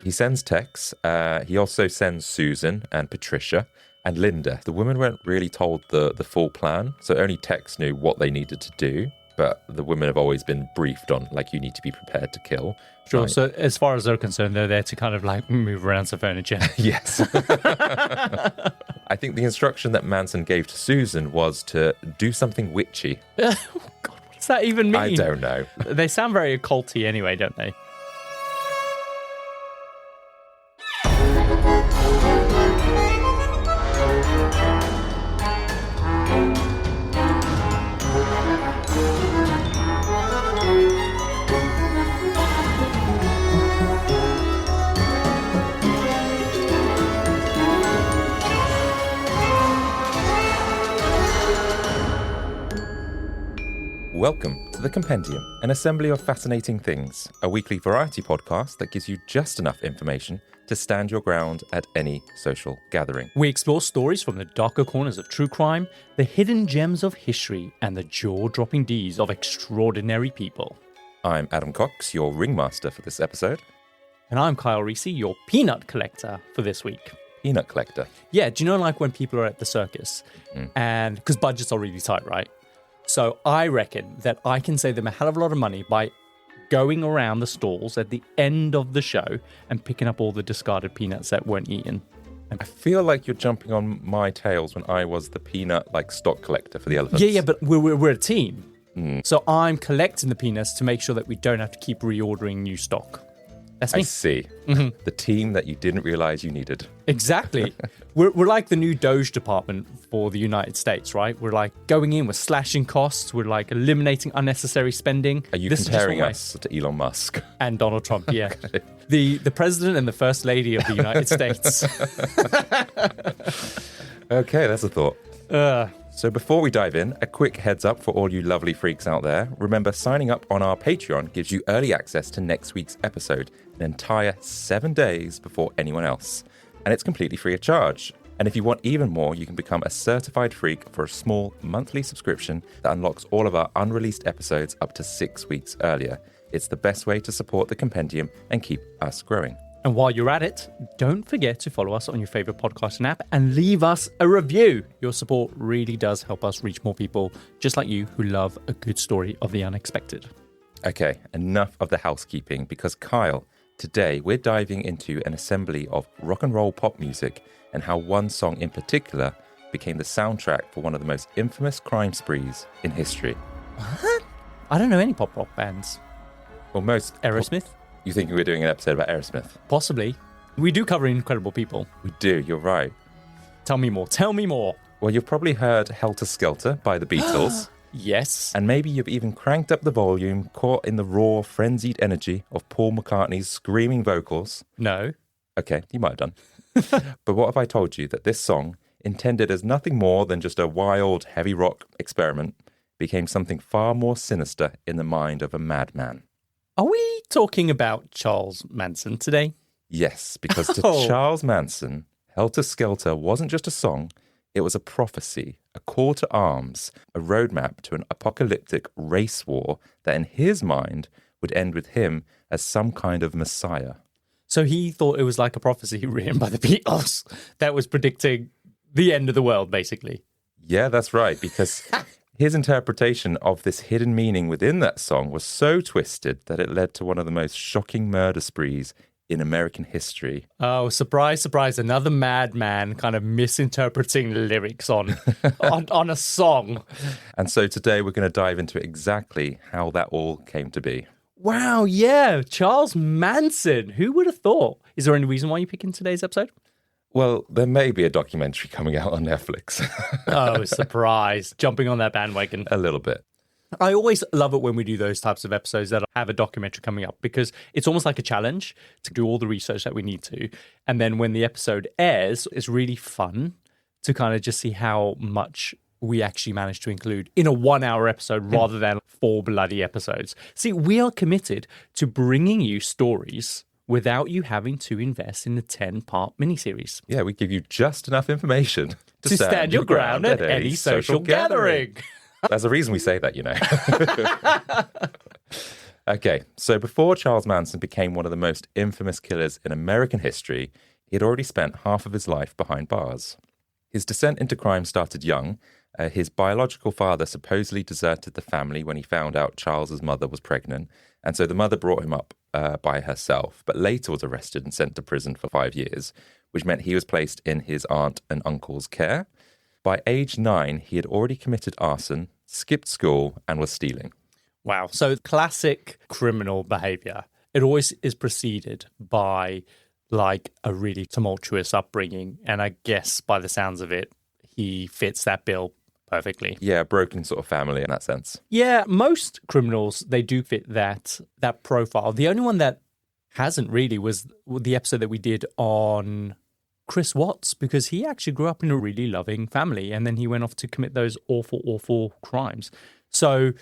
He sends Tex. He also sends Susan and Patricia and Linda. The women weren't really told the full plan, so only Tex knew what they needed to do. But the women have always been briefed on, like, you need to be prepared to kill. Sure. Right. So as far as they're concerned, they're there to kind of like move around some furniture. Yes. I think the instruction that Manson gave to Susan was to do something witchy. Oh, God, what does that even mean? I don't know. They sound very occulty anyway, don't they? Welcome to the Compendium, an assembly of fascinating things, a weekly variety podcast that gives you just enough information to stand your ground at any social gathering. We explore stories from the darker corners of true crime, the hidden gems of history, and the jaw-dropping deeds of extraordinary people. I'm Adam Cox, your ringmaster for this episode. And I'm Kyle Risi, your peanut collector for this week. Peanut collector. Yeah, do you know like when people are at the circus and because budgets are really tight, right? So I reckon that I can save them a hell of a lot of money by going around the stalls at the end of the show and picking up all the discarded peanuts that weren't eaten. I feel like you're jumping on my tails when I was the peanut stock collector for the elephants. Yeah, but we're a team. So I'm collecting the peanuts to make sure that we don't have to keep reordering new stock. That's me. I see. The team that you didn't realize you needed. Exactly. We're like the new Doge department for the United States, right? We're like going in, we're slashing costs, we're like eliminating unnecessary spending. Are you comparing us to Elon Musk? And Donald Trump, yeah. Okay. The president and the first lady of the United States. Okay, that's a thought. So before we dive in, a quick heads up for all you lovely freaks out there. Remember, signing up on our Patreon gives you early access to next week's episode, an entire 7 days before anyone else. And it's completely free of charge. And if you want even more, you can become a certified freak for a small monthly subscription that unlocks all of our unreleased episodes up to 6 weeks earlier. It's the best way to support the Compendium and keep us growing. And while you're at it, don't forget to follow us on your favorite podcasting app and leave us a review. Your support really does help us reach more people just like you who love a good story of the unexpected. Okay, enough of the housekeeping because Kyle, today we're diving into an assembly of rock and roll pop music and how one song in particular became the soundtrack for one of the most infamous crime sprees in history. What? I don't know any pop rock bands. Well, most... Aerosmith? You think we're doing an episode about Aerosmith? Possibly. We do cover incredible people. We do, you're right. Tell me more. Tell me more. Well, you've probably heard Helter Skelter by the Beatles. Yes. And maybe you've even cranked up the volume, caught in the raw, frenzied energy of Paul McCartney's screaming vocals. No. Okay, you might have done. But what if I told you that this song, intended as nothing more than just a wild, heavy rock experiment, became something far more sinister in the mind of a madman? Are we talking about Charles Manson today? Yes, because to Charles Manson, Helter Skelter wasn't just a song, it was a prophecy, a call to arms, a roadmap to an apocalyptic race war that in his mind would end with him as some kind of messiah. So he thought it was like a prophecy written by the Beatles that was predicting the end of the world, basically. Yeah, that's right, because his interpretation of this hidden meaning within that song was so twisted that it led to one of the most shocking murder sprees in American history. Oh, surprise, surprise. Another madman kind of misinterpreting lyrics on a song. And so today we're going to dive into exactly how that all came to be. Wow, yeah. Charles Manson. Who would have thought? Is there any reason why you're picking today's episode? Well, there may be a documentary coming out on Netflix. Oh, surprise. Jumping on that bandwagon. A little bit. I always love it when we do those types of episodes that have a documentary coming up because it's almost like a challenge to do all the research that we need to. And then when the episode airs, it's really fun to kind of just see how much we actually managed to include in a 1 hour episode rather than 4 bloody episodes. See, we are committed to bringing you stories without you having to invest in a 10-part miniseries. Yeah, we give you just enough information to stand your ground at any social gathering. There's a reason we say that, you know. Okay, so before Charles Manson became one of the most infamous killers in American history, he had already spent half of his life behind bars. His descent into crime started young. His biological father supposedly deserted the family when he found out Charles's mother was pregnant, and so the mother brought him up by herself, but later was arrested and sent to prison for 5 years, which meant he was placed in his aunt and uncle's care. By age 9, he had already committed arson, skipped school, and was stealing. Wow. So classic criminal behavior. It always is preceded by like a really tumultuous upbringing. And I guess by the sounds of it, he fits that bill perfectly. Yeah, broken sort of family in that sense. Yeah, most criminals, they do fit that profile. The only one that hasn't really was the episode that we did on Chris Watts, because he actually grew up in a really loving family and then he went off to commit those awful, awful crimes. So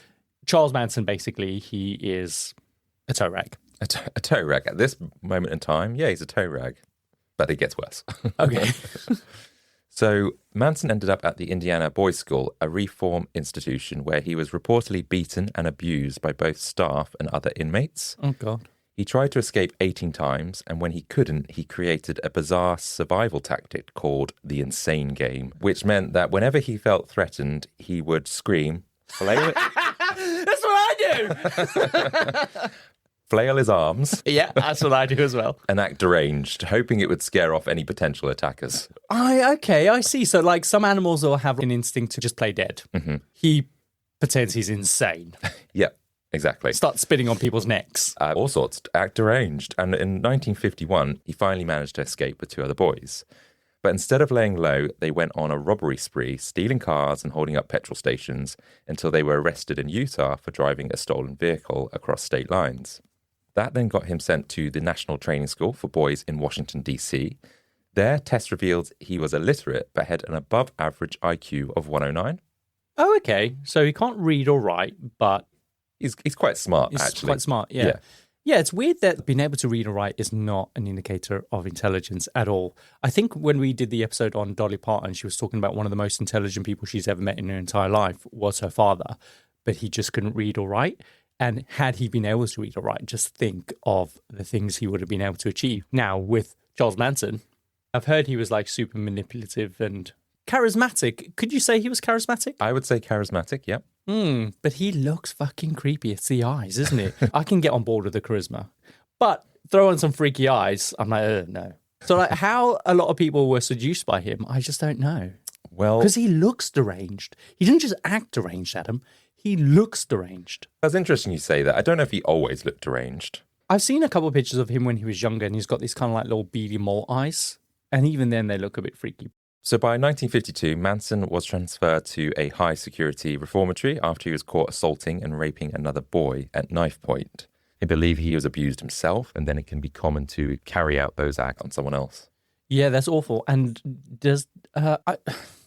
Charles Manson, basically, he is a toe rag. A toe rag. At this moment in time, yeah, he's a toe rag. But it gets worse. Okay. So Manson ended up at the Indiana Boys School, a reform institution where he was reportedly beaten and abused by both staff and other inmates. Oh, God. He tried to escape 18 times, and when he couldn't, he created a bizarre survival tactic called the insane game, which meant that whenever he felt threatened, he would scream, flail it. That's what I do. Flail his arms. Yeah, that's what I do as well. And act deranged, hoping it would scare off any potential attackers. Okay, I see. So, like, some animals will have an instinct to just play dead. Mm-hmm. He pretends he's insane. Yeah, exactly. Start spitting on people's necks. All sorts, act deranged. And in 1951, he finally managed to escape with 2 other boys. But instead of laying low, they went on a robbery spree, stealing cars and holding up petrol stations until they were arrested in Utah for driving a stolen vehicle across state lines. That then got him sent to the National Training School for Boys in Washington, D.C. Their test revealed he was illiterate but had an above-average IQ of 109. Oh, okay. So he can't read or write, but He's quite smart, he's actually. quite smart, yeah. Yeah, it's weird that being able to read or write is not an indicator of intelligence at all. I think when we did the episode on Dolly Parton, she was talking about one of the most intelligent people she's ever met in her entire life was her father, but he just couldn't read or write. And had he been able to read or write, just think of the things he would have been able to achieve. Now, with Charles Manson, I've heard he was like super manipulative and charismatic. Could you say he was charismatic? I would say charismatic, yeah. But he looks fucking creepy. It's the eyes, isn't it? I can get on board with the charisma. But throw on some freaky eyes, I'm like, no. So like how a lot of people were seduced by him, I just don't know. Well, because he looks deranged. He didn't just act deranged, Adam. He looks deranged. That's interesting you say that. I don't know if he always looked deranged. I've seen a couple of pictures of him when he was younger, and he's got these kind of like little beady mole eyes. And even then, they look a bit freaky. So by 1952, Manson was transferred to a high-security reformatory after he was caught assaulting and raping another boy at knife point. They believe he was abused himself, and then it can be common to carry out those acts on someone else. Yeah, that's awful. And does I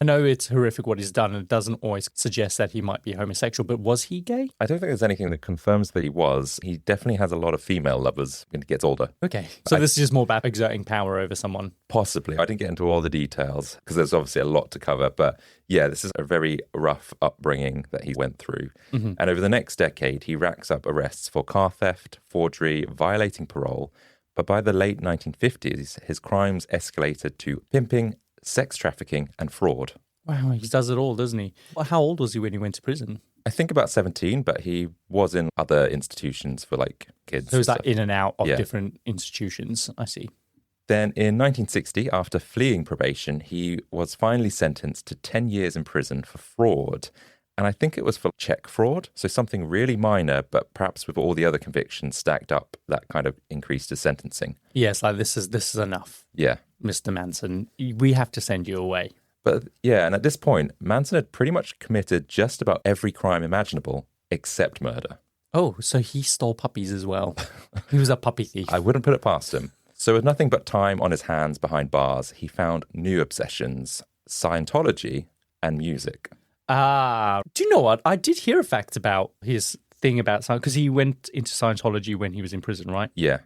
know it's horrific what he's done, and it doesn't always suggest that he might be homosexual, but was he gay? I don't think there's anything that confirms that he was. He definitely has a lot of female lovers when he gets older. Okay. So this is just more about exerting power over someone? Possibly. I didn't get into all the details because there's obviously a lot to cover. But yeah, this is a very rough upbringing that he went through. Mm-hmm. And over the next decade, he racks up arrests for car theft, forgery, violating parole. But by the late 1950s, his crimes escalated to pimping, sex trafficking, and fraud. Wow, he does it all, doesn't he? Well, how old was he when he went to prison? I think about 17, but he was in other institutions for like kids. So he was like in and out of different institutions. I see. Then in 1960, after fleeing probation, he was finally sentenced to 10 years in prison for fraud. And I think it was for check fraud. So something really minor, but perhaps with all the other convictions stacked up, that kind of increased his sentencing. Yes, like this is enough. Yeah. Mr. Manson, we have to send you away. But yeah, and at this point, Manson had pretty much committed just about every crime imaginable except murder. Oh, so he stole puppies as well. He was a puppy thief. I wouldn't put it past him. So with nothing but time on his hands behind bars, he found new obsessions, Scientology and music. Do you know what? I did hear a fact about his thing about Scientology, because he went into Scientology when he was in prison, right? Yeah.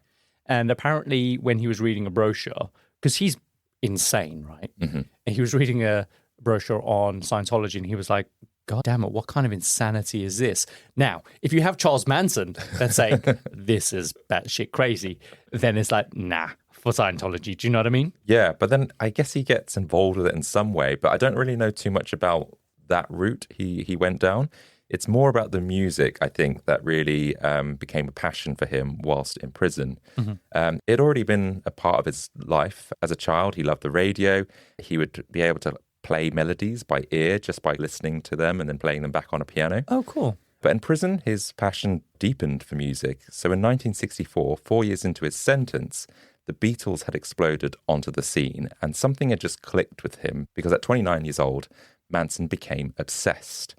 And apparently when he was reading a brochure, because he's insane, right? Mm-hmm. And he was reading a brochure on Scientology and he was like, God damn it, what kind of insanity is this? Now, if you have Charles Manson that's saying, this is batshit crazy, then it's like, nah, for Scientology. Do you know what I mean? Yeah, but then I guess he gets involved with it in some way, but I don't really know too much about that route he went down. It's more about the music, I think, that really became a passion for him whilst in prison. It had already been a part of his life as a child. He loved the radio. He would be able to play melodies by ear just by listening to them and then playing them back on a piano. Oh, cool. But in prison, his passion deepened for music. So in 1964, 4 years into his sentence, the Beatles had exploded onto the scene and something had just clicked with him because at 29 years old, Manson became obsessed.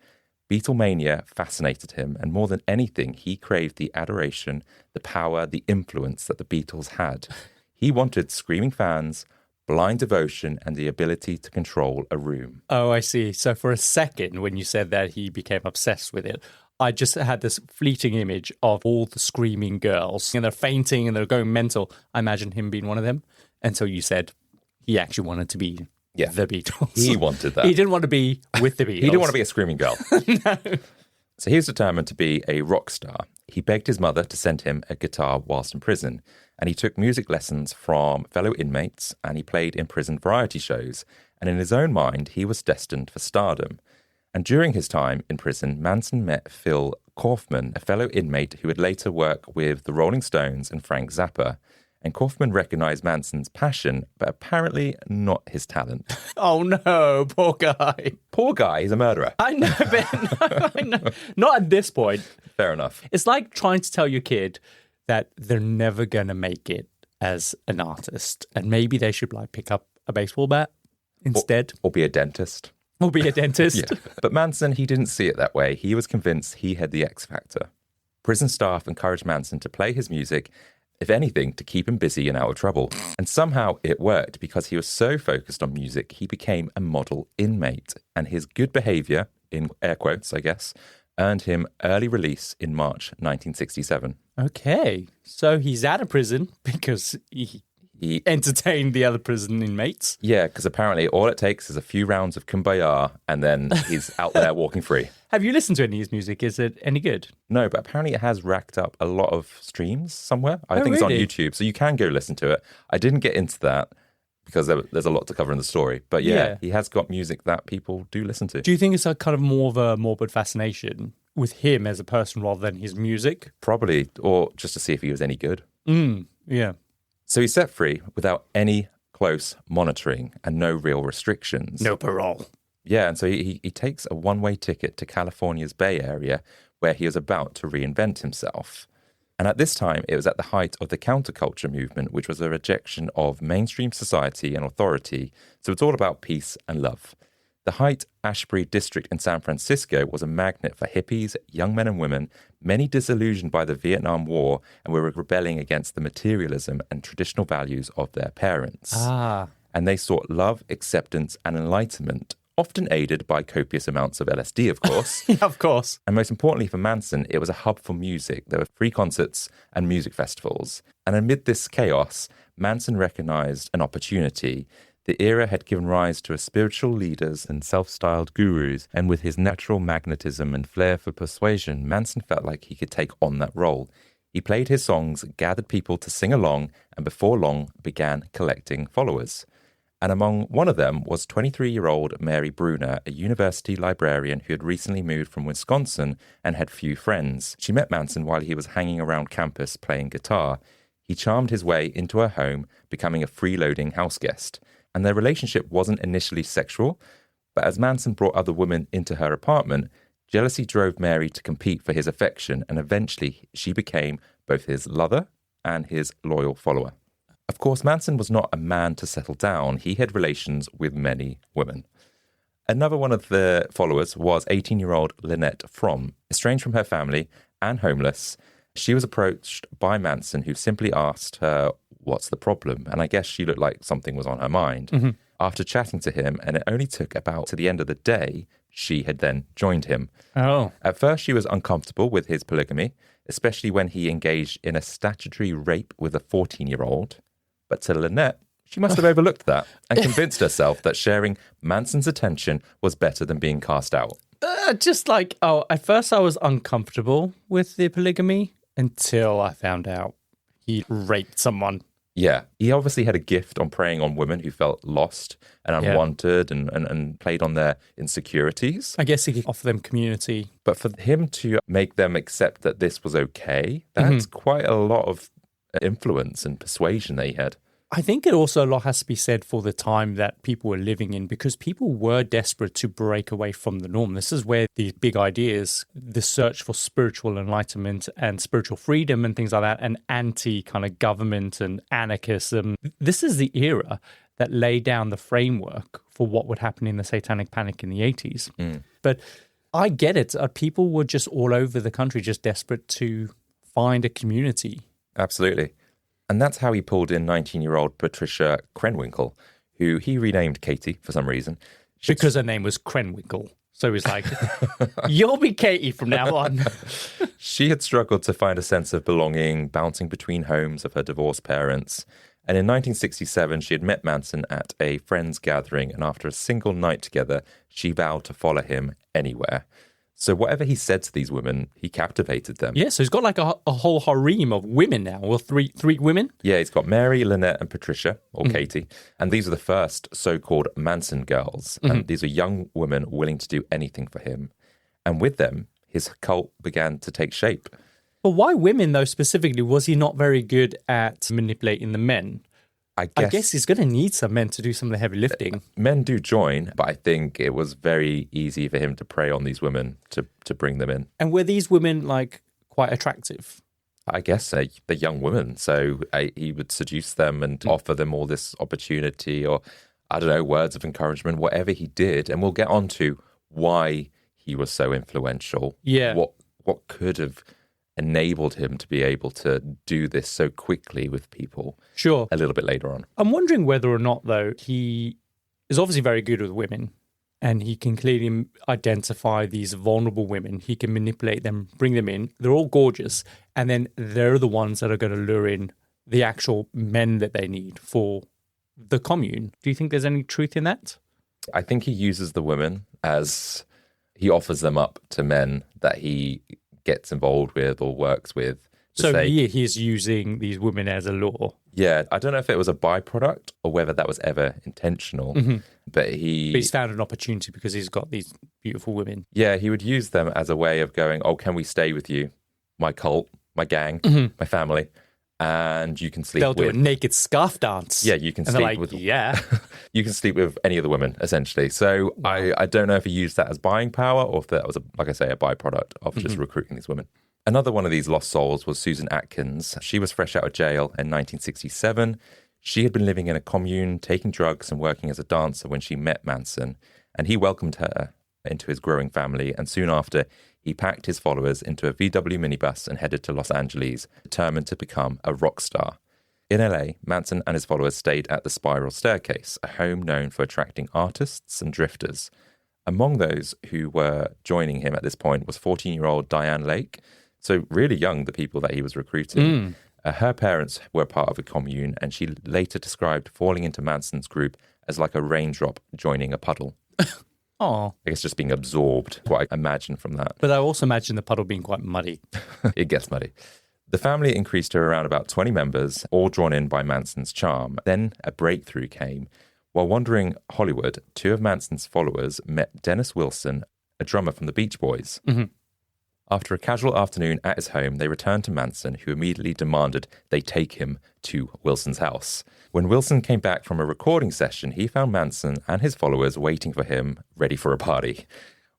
Beatlemania fascinated him, and more than anything, he craved the adoration, the power, the influence that the Beatles had. He wanted screaming fans, blind devotion, and the ability to control a room. Oh, I see. So for a second, when you said that he became obsessed with it, I just had this fleeting image of all the screaming girls, and they're fainting and they're going mental. I imagine him being one of them. And so you said he actually wanted to be the Beatles. He wanted that. He didn't want to be with the Beatles. He didn't want to be a screaming girl. No. So he was determined to be a rock star. He begged his mother to send him a guitar whilst in prison, and he took music lessons from fellow inmates, and he played in prison variety shows. And in his own mind, he was destined for stardom. And during his time in prison, Manson met Phil Kaufman, a fellow inmate who would later work with the Rolling Stones and Frank Zappa. And Kaufman recognized Manson's passion, but apparently not his talent. Oh no, poor guy. Poor guy, he's a murderer. I know, Ben. I know. Not at this point. Fair enough. It's like trying to tell your kid that they're never going to make it as an artist. And maybe they should like pick up a baseball bat instead. Or be a dentist. Or be a dentist. Yeah. But Manson, he didn't see it that way. He was convinced he had the X factor. Prison staff encouraged Manson to play his music, if anything, to keep him busy and out of trouble. And somehow it worked because he was so focused on music, he became a model inmate. And his good behavior, in air quotes, I guess, earned him early release in March 1967. Okay. So he's out of prison because he entertained the other prison inmates. Yeah, because apparently all it takes is a few rounds of Kumbaya and then he's out there walking free. Have you listened to any of his music? Is it any good? No, but apparently it has racked up a lot of streams somewhere. I think really? It's on YouTube, so you can go listen to it. I didn't get into that because there's a lot to cover in the story. But yeah, he has got music that people do listen to. Do you think it's a kind of more of a morbid fascination with him as a person rather than his music? Probably, or just to see if he was any good. Yeah. So he's set free without any close monitoring and no real restrictions. No parole. Yeah, and so he takes a one-way ticket to California's Bay Area where he is about to reinvent himself. And at this time, it was at the height of the counterculture movement, which was a rejection of mainstream society and authority. So it's all about peace and love. The Haight-Ashbury district in San Francisco was a magnet for hippies, young men and women, many disillusioned by the Vietnam War and were rebelling against the materialism and traditional values of their parents. And they sought love, acceptance, and enlightenment, often aided by copious amounts of LSD, of course. Yeah, of course. And most importantly for Manson, it was a hub for music. There were free concerts and music festivals. And amid this chaos, Manson recognized an opportunity. The era had given rise to spiritual leaders and self-styled gurus, and with his natural magnetism and flair for persuasion, Manson felt like he could take on that role. He played his songs, gathered people to sing along, and before long began collecting followers. And among one of them was 23-year-old Mary Bruner, a university librarian who had recently moved from Wisconsin and had few friends. She met Manson while he was hanging around campus playing guitar. He charmed his way into her home, becoming a freeloading house guest. And their relationship wasn't initially sexual, but as Manson brought other women into her apartment, jealousy drove Mary to compete for his affection, and eventually she became both his lover and his loyal follower. Of course, Manson was not a man to settle down. He had relations with many women. Another one of the followers was 18-year-old Lynette Fromm. Estranged from her family and homeless, she was approached by Manson, who simply asked her, "What's the problem?" And I guess she looked like something was on her mind. Mm-hmm. After chatting to him, and it only took about to the end of the day, she had then joined him. Oh. At first, she was uncomfortable with his polygamy, especially when he engaged in a statutory rape with a 14-year-old. But to Lynette, she must have overlooked that and convinced herself that sharing Manson's attention was better than being cast out. Just like, at first I was uncomfortable with the polygamy until I found out he raped someone. Yeah, he obviously had a gift on preying on women who felt lost and unwanted and played on their insecurities. I guess he could offer them community. But for him to make them accept that this was okay, that's quite a lot of influence and persuasion that he had. I think it also a lot has to be said for the time that people were living in, because people were desperate to break away from the norm. This is where these big ideas, the search for spiritual enlightenment and spiritual freedom and things like that, and anti kind of government and anarchism. This is the era that laid down the framework for what would happen in the Satanic Panic in the 80s. But I get it. People were just all over the country, just desperate to find a community. Absolutely. And that's how he pulled in 19-year-old Patricia Krenwinkel, who he renamed Katie for some reason. Because her name was Krenwinkel. So he's like, you'll be Katie from now on. She had struggled to find a sense of belonging, bouncing between homes of her divorced parents. And in 1967, she had met Manson at a friend's gathering, and after a single night together, she vowed to follow him anywhere. So whatever he said to these women, he captivated them. Yeah, so he's got like a whole harem of women now, or three women. Yeah, he's got Mary, Lynette, and Patricia, or Katie. And these are the first so-called Manson girls. And these are young women willing to do anything for him. And with them, his cult began to take shape. But why women, though, specifically? Was he not very good at manipulating the men? I guess he's going to need some men to do some of the heavy lifting. Men do join, but I think it was very easy for him to prey on these women to bring them in. And were these women, like, quite attractive? I guess they're young women, so he would seduce them and offer them all this opportunity or, I don't know, words of encouragement, whatever he did. And we'll get on to why he was so influential. Yeah. What could have enabled him to be able to do this so quickly with people. Sure. A little bit later on. I'm wondering whether or not, though, he is obviously very good with women, and he can clearly identify these vulnerable women. He can manipulate them, bring them in. They're all gorgeous, and then they're the ones that are going to lure in the actual men that they need for the commune. Do you think there's any truth in that? I think he uses the women as he offers them up to men that he gets involved with or works with. So he's using these women as a lure. Yeah, I don't know if it was a byproduct or whether that was ever intentional, but he's found an opportunity because he's got these beautiful women. Yeah, he would use them as a way of going, oh, can we stay with you? My cult, my gang, my family, and you can sleep with... They'll do a naked scarf dance. Yeah, you can sleep with... Yeah. You can sleep with any of the women, essentially. So I don't know if he used that as buying power or if that was, like I say, a byproduct of just recruiting these women. Another one of these lost souls was Susan Atkins. She was fresh out of jail in 1967. She had been living in a commune, taking drugs and working as a dancer when she met Manson, and he welcomed her into his growing family, and soon after, he packed his followers into a VW minibus and headed to Los Angeles, determined to become a rock star. In LA, Manson and his followers stayed at the Spiral Staircase, a home known for attracting artists and drifters. Among those who were joining him at this point was 14-year-old Diane Lake, so really young, the people that he was recruiting. Her parents were part of a commune, and she later described falling into Manson's group as like a raindrop joining a puddle. Oh, I guess just being absorbed, what I imagine from that. But I also imagine the puddle being quite muddy. It gets muddy. The family increased to around about 20 members, all drawn in by Manson's charm. Then a breakthrough came. While wandering Hollywood, two of Manson's followers met Dennis Wilson, a drummer from the Beach Boys. After a casual afternoon at his home, they returned to Manson, who immediately demanded they take him to Wilson's house. When Wilson came back from a recording session, he found Manson and his followers waiting for him, ready for a party.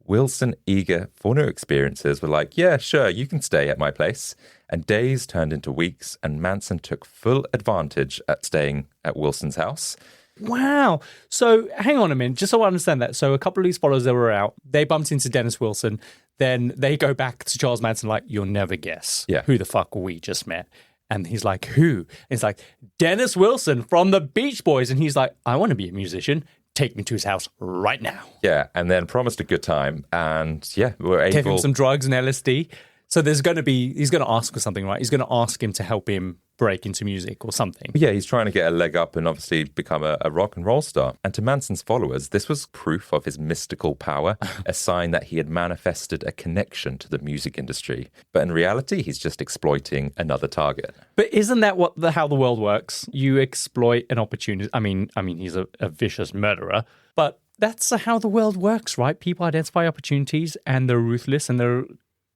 Wilson, eager for new experiences, were like, yeah, sure, you can stay at my place. And days turned into weeks, and Manson took full advantage at staying at Wilson's house. Wow. So hang on a minute, just so I understand that. So a couple of these followers that were out, they bumped into Dennis Wilson. Then they go back to Charles Manson like, you'll never guess who the fuck we just met. And he's like, who? And it's like, Dennis Wilson from the Beach Boys. And he's like, I want to be a musician. Take me to his house right now. Yeah, and then promised a good time. And yeah, we were able... Gave him some drugs and LSD. So he's going to ask for something, right? He's going to ask him to help him break into music or something. Yeah, he's trying to get a leg up and obviously become a rock and roll star. And to Manson's followers, this was proof of his mystical power, a sign that he had manifested a connection to the music industry. But in reality, he's just exploiting another target. But isn't that how the world works? You exploit an opportunity. I mean, he's a vicious murderer, but that's how the world works, right? People identify opportunities and they're ruthless and they're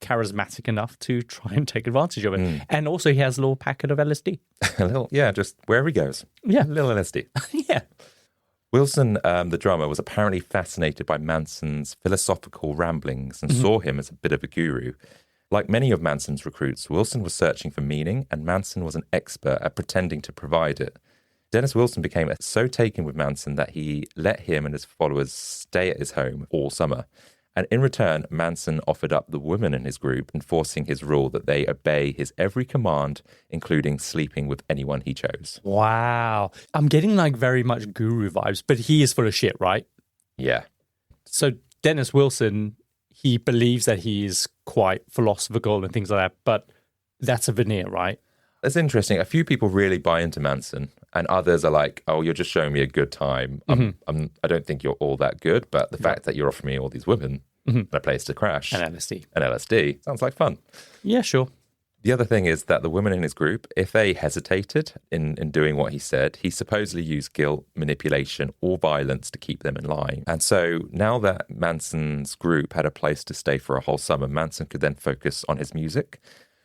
charismatic enough to try and take advantage of it. And also he has a little packet of LSD. Just wherever he goes. Yeah. A little LSD. Yeah. Wilson, the drummer, was apparently fascinated by Manson's philosophical ramblings and saw him as a bit of a guru. Like many of Manson's recruits, Wilson was searching for meaning, and Manson was an expert at pretending to provide it. Dennis Wilson became so taken with Manson that he let him and his followers stay at his home all summer. And in return, Manson offered up the women in his group, enforcing his rule that they obey his every command, including sleeping with anyone he chose. Wow. I'm getting like very much guru vibes, but he is full of shit, right? Yeah. So Dennis Wilson, he believes that he is quite philosophical and things like that, but that's a veneer, right? It's interesting. A few people really buy into Manson, and others are like, "Oh, you're just showing me a good time. I don't think you're all that good, but the fact that you're offering me all these women and a place to crash And LSD sounds like fun." Yeah, sure. The other thing is that the women in his group, if they hesitated in doing what he said, he supposedly used guilt, manipulation, or violence to keep them in line. And so now that Manson's group had a place to stay for a whole summer, Manson could then focus on his music.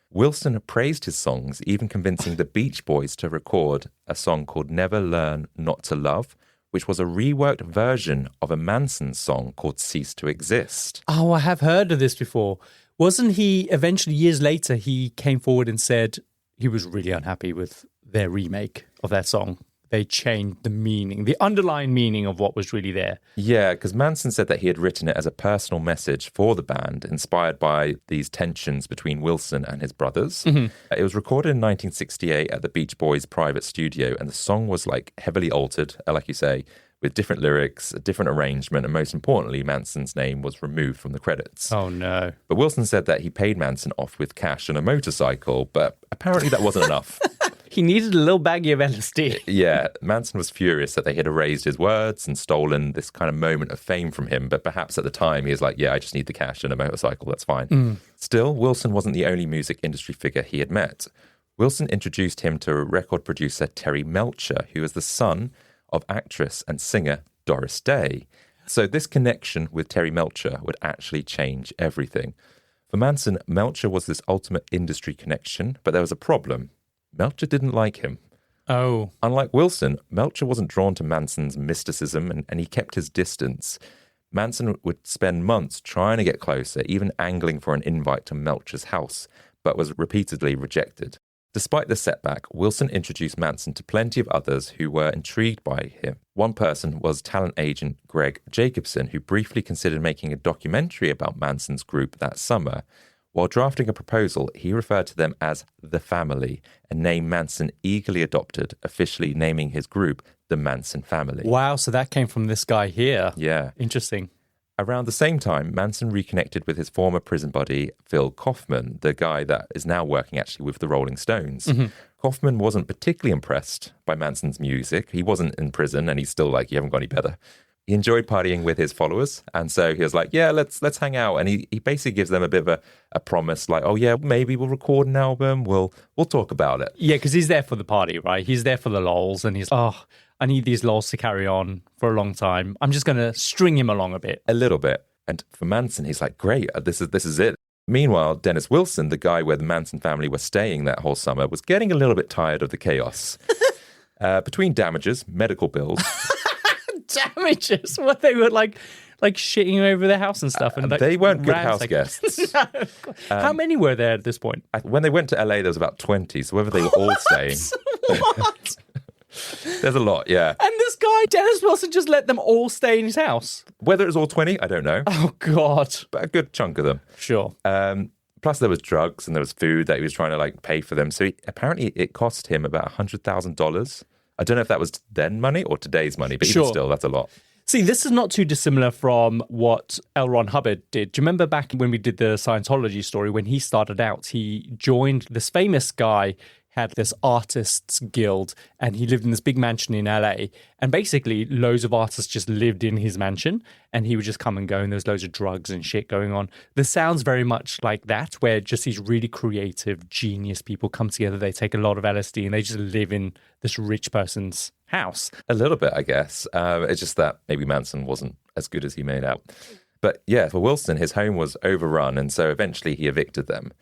Wilson praised his songs, even convincing the Beach Boys to record a song called Never Learn Not to Love, which was a reworked version of a Manson song called Cease to Exist. Oh, I have heard of this before. Wasn't he eventually, years later, he came forward and said he was really unhappy with their remake of that song? They changed the meaning, the underlying meaning of what was really there. Yeah, because Manson said that he had written it as a personal message for the band, inspired by these tensions between Wilson and his brothers. It was recorded in 1968 at the Beach Boys' private studio, and the song was like heavily altered, like you say, with different lyrics, a different arrangement, and most importantly, Manson's name was removed from the credits. Oh, no. But Wilson said that he paid Manson off with cash and a motorcycle, but apparently that wasn't enough. He needed a little baggie of LSD. Yeah, Manson was furious that they had erased his words and stolen this kind of moment of fame from him. But perhaps at the time he was like, yeah, I just need the cash and a motorcycle. That's fine. Still, Wilson wasn't the only music industry figure he had met. Wilson introduced him to record producer Terry Melcher, who was the son of actress and singer Doris Day. So this connection with Terry Melcher would actually change everything. For Manson, Melcher was this ultimate industry connection, but there was a problem. Melcher didn't like him. Oh. Unlike Wilson, Melcher wasn't drawn to Manson's mysticism and he kept his distance. Manson would spend months trying to get closer, even angling for an invite to Melcher's house, but was repeatedly rejected. Despite the setback, Wilson introduced Manson to plenty of others who were intrigued by him. One person was talent agent Greg Jacobson, who briefly considered making a documentary about Manson's group that summer. While drafting a proposal, he referred to them as the family, a name Manson eagerly adopted, officially naming his group the Manson family. Wow, so that came from this guy here. Yeah. Interesting. Around the same time, Manson reconnected with his former prison buddy, Phil Kaufman, the guy that is now working actually with the Rolling Stones. Kaufman wasn't particularly impressed by Manson's music. He wasn't in prison and he's still like, you haven't got any better. He enjoyed partying with his followers. And so he was like, yeah, let's hang out. And he basically gives them a bit of a promise like, oh, yeah, maybe we'll record an album. We'll talk about it. Yeah, because he's there for the party, right? He's there for the lols. And he's, I need these lols to carry on for a long time. I'm just going to string him along a bit. A little bit. And for Manson, he's like, great, this is it. Meanwhile, Dennis Wilson, the guy where the Manson family were staying that whole summer, was getting a little bit tired of the chaos. Between damages, medical bills... Damages? What, they were like shitting over their house and stuff? And they weren't good house guests. No. How many were there at this point? When they went to LA, there was about 20. So whether they were all staying... What? There's a lot, yeah. And this guy, Dennis Wilson, just let them all stay in his house? Whether it was all 20, I don't know. Oh, God. But a good chunk of them. Sure. Plus there was drugs and there was food that he was trying to pay for them. So apparently it cost him about $100,000. I don't know if that was then money or today's money, but even still, that's a lot. See, this is not too dissimilar from what L. Ron Hubbard did. Do you remember back when we did the Scientology story, when he started out, he joined this famous guy, had this artists guild, and he lived in this big mansion in LA. And basically, loads of artists just lived in his mansion, and he would just come and go, and there was loads of drugs and shit going on. This sounds very much like that, where just these really creative, genius people come together, they take a lot of LSD, and they just live in this rich person's house. A little bit, I guess. It's just that maybe Manson wasn't as good as he made out. But yeah, for Wilson, his home was overrun, and so eventually he evicted them.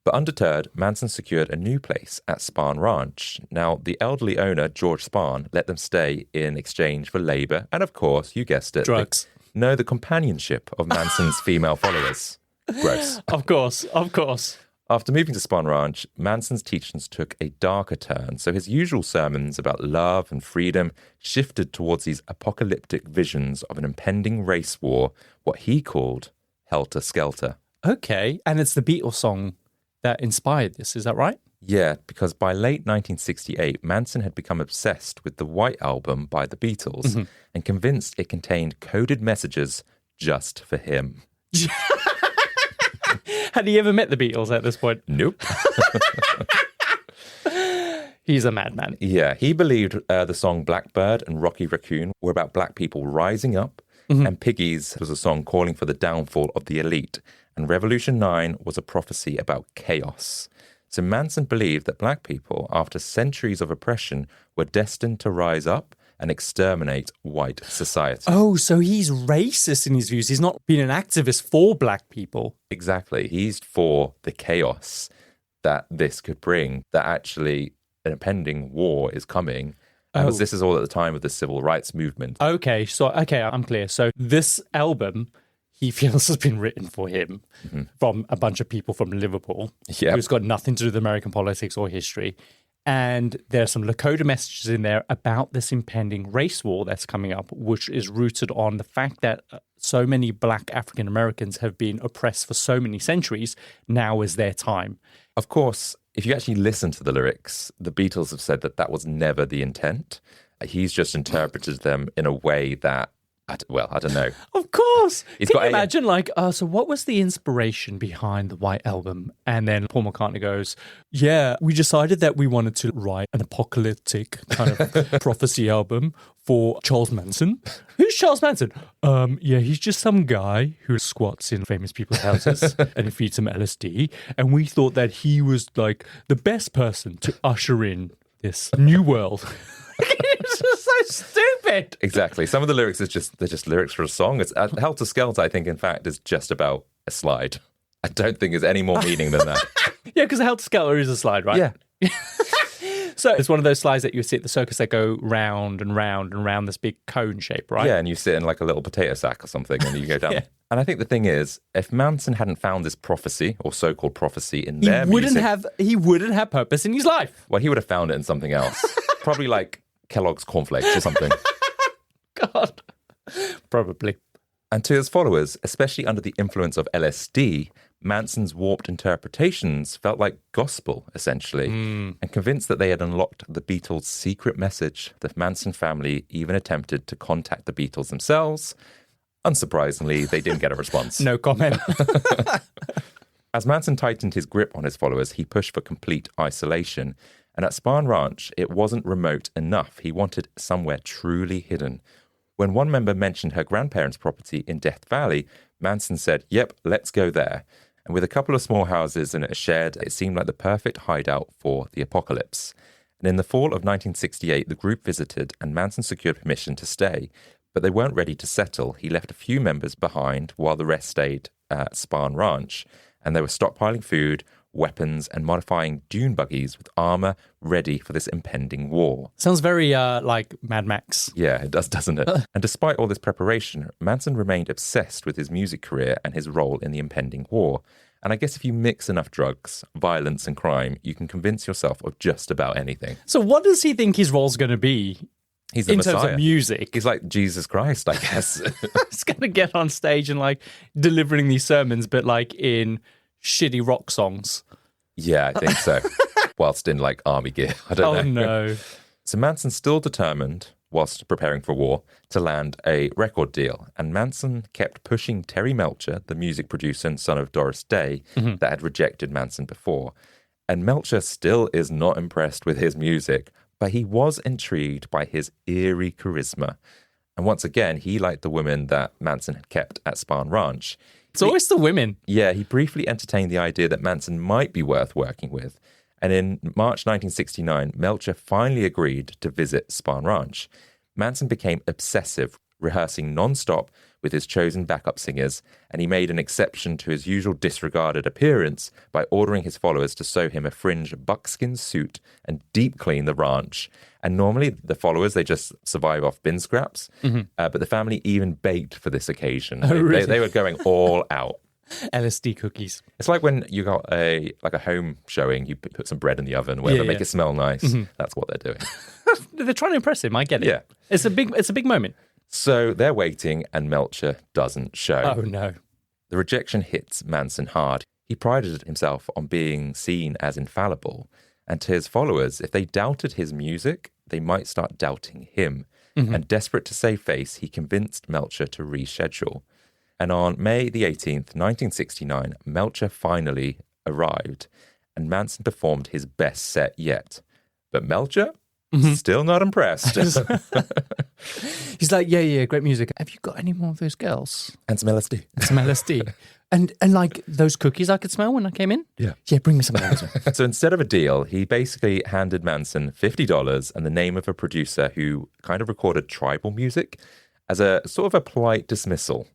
But undeterred, Manson secured a new place at Spahn Ranch. Now, the elderly owner, George Spahn, let them stay in exchange for labor and, of course, you guessed it. Drugs. The companionship of Manson's female followers. Gross. Of course. After moving to Spahn Ranch, Manson's teachings took a darker turn, so his usual sermons about love and freedom shifted towards these apocalyptic visions of an impending race war, what he called Helter Skelter. Okay, and it's the Beatles song that inspired this, is that right? Yeah, because by late 1968, Manson had become obsessed with the White Album by the Beatles and convinced it contained coded messages just for him. Had he ever met the Beatles at this point? Nope. He's a madman. Yeah, he believed the song Blackbird and Rocky Raccoon were about black people rising up, and Piggies was a song calling for the downfall of the elite, and Revolution 9 was a prophecy about chaos. So Manson believed that black people, after centuries of oppression, were destined to rise up and exterminate white society. Oh, so he's racist in his views. He's not being an activist for black people. Exactly. He's for the chaos that this could bring, that actually an impending war is coming. Because this is all at the time of the civil rights movement. Okay, I'm clear. So this album, he feels has been written for him from a bunch of people from Liverpool who's got nothing to do with American politics or history. And there's some Lakota messages in there about this impending race war that's coming up, which is rooted on the fact that so many black African Americans have been oppressed for so many centuries. Now is their time. Of course, if you actually listen to the lyrics, the Beatles have said that was never the intent. He's just interpreted them in a way that, I don't know. Of course. Can you imagine, so what was the inspiration behind the White Album? And then Paul McCartney goes, yeah, we decided that we wanted to write an apocalyptic kind of prophecy album for Charles Manson. Who's Charles Manson? Yeah, he's just some guy who squats in famous people's houses and he feeds them LSD. And we thought that he was like the best person to usher in this new world. It's just so stupid. Exactly. Some of the lyrics they're just lyrics for a song. It's Helter Skelter, I think, in fact, is just about a slide. I don't think there's any more meaning than that. Yeah, because Helter Skelter is a slide, right? Yeah. So it's one of those slides that you see at the circus that go round and round and round this big cone shape, right? Yeah, and you sit in like a little potato sack or something and you go down. Yeah. And I think the thing is, if Manson hadn't found this prophecy or so-called prophecy in their music... He wouldn't have purpose in his life. Well, he would have found it in something else. Probably like Kellogg's cornflakes or something. God. Probably. And to his followers, especially under the influence of LSD, Manson's warped interpretations felt like gospel, essentially, and convinced that they had unlocked the Beatles' secret message. The Manson family even attempted to contact the Beatles themselves. Unsurprisingly, they didn't get a response. No comment. As Manson tightened his grip on his followers, he pushed for complete isolation. And at Spahn Ranch, it wasn't remote enough. He wanted somewhere truly hidden. When one member mentioned her grandparents' property in Death Valley, Manson said, yep, let's go there. And with a couple of small houses and a shed, it seemed like the perfect hideout for the apocalypse. And in the fall of 1968, the group visited and Manson secured permission to stay. But they weren't ready to settle. He left a few members behind while the rest stayed at Spahn Ranch. And they were stockpiling food, weapons, and modifying dune buggies with armor ready for this impending war. Sounds very like Mad Max. Yeah, it does, doesn't it? And despite all this preparation, Manson remained obsessed with his music career and his role in the impending war. And I guess if you mix enough drugs, violence, and crime, you can convince yourself of just about anything. So what does he think his role's going to be? He's the in Messiah. Terms of music. He's like Jesus Christ, I guess. He's going to get on stage and like delivering these sermons, but like in shitty rock songs. Yeah, I think so. Whilst in like army gear. I don't know. Oh, no. So Manson's still determined, whilst preparing for war, to land a record deal. And Manson kept pushing Terry Melcher, the music producer and son of Doris Day, that had rejected Manson before. And Melcher still is not impressed with his music, but he was intrigued by his eerie charisma. And once again, he liked the women that Manson had kept at Spahn Ranch. It's always the women. Yeah, he briefly entertained the idea that Manson might be worth working with. And in March 1969, Melcher finally agreed to visit Spahn Ranch. Manson became obsessive, rehearsing non-stop with his chosen backup singers, and he made an exception to his usual disregarded appearance by ordering his followers to sew him a fringe buckskin suit and deep clean the ranch. And normally the followers, they just survive off bin scraps, but the family even baked for this occasion. They were going all out. LSD cookies. It's like when you got a home showing, you put some bread in the oven, whatever, make it smell nice. That's what they're doing. They're trying to impress him. I get it. Yeah. It's a big moment. So they're waiting, and Melcher doesn't show. Oh, no. The rejection hits Manson hard. He prided himself on being seen as infallible. And to his followers, if they doubted his music, they might start doubting him. And desperate to save face, he convinced Melcher to reschedule. And on May the 18th, 1969, Melcher finally arrived, and Manson performed his best set yet. But Melcher, still not impressed. He's like, yeah, great music. Have you got any more of those girls? And some LSD. Some LSD. And like those cookies I could smell when I came in? Yeah. Yeah, bring me some of those. So instead of a deal, he basically handed Manson $50 and the name of a producer who kind of recorded tribal music as a sort of a polite dismissal.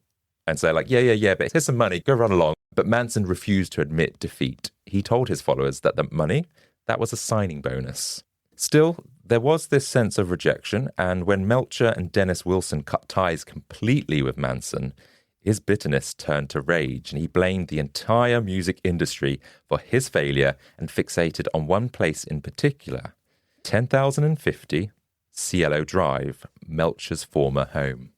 And say like, yeah, but here's some money, go run along. But Manson refused to admit defeat. He told his followers that the money, that was a signing bonus. Still, there was this sense of rejection, and when Melcher and Dennis Wilson cut ties completely with Manson, his bitterness turned to rage, and he blamed the entire music industry for his failure and fixated on one place in particular, 10,050 Cielo Drive, Melcher's former home.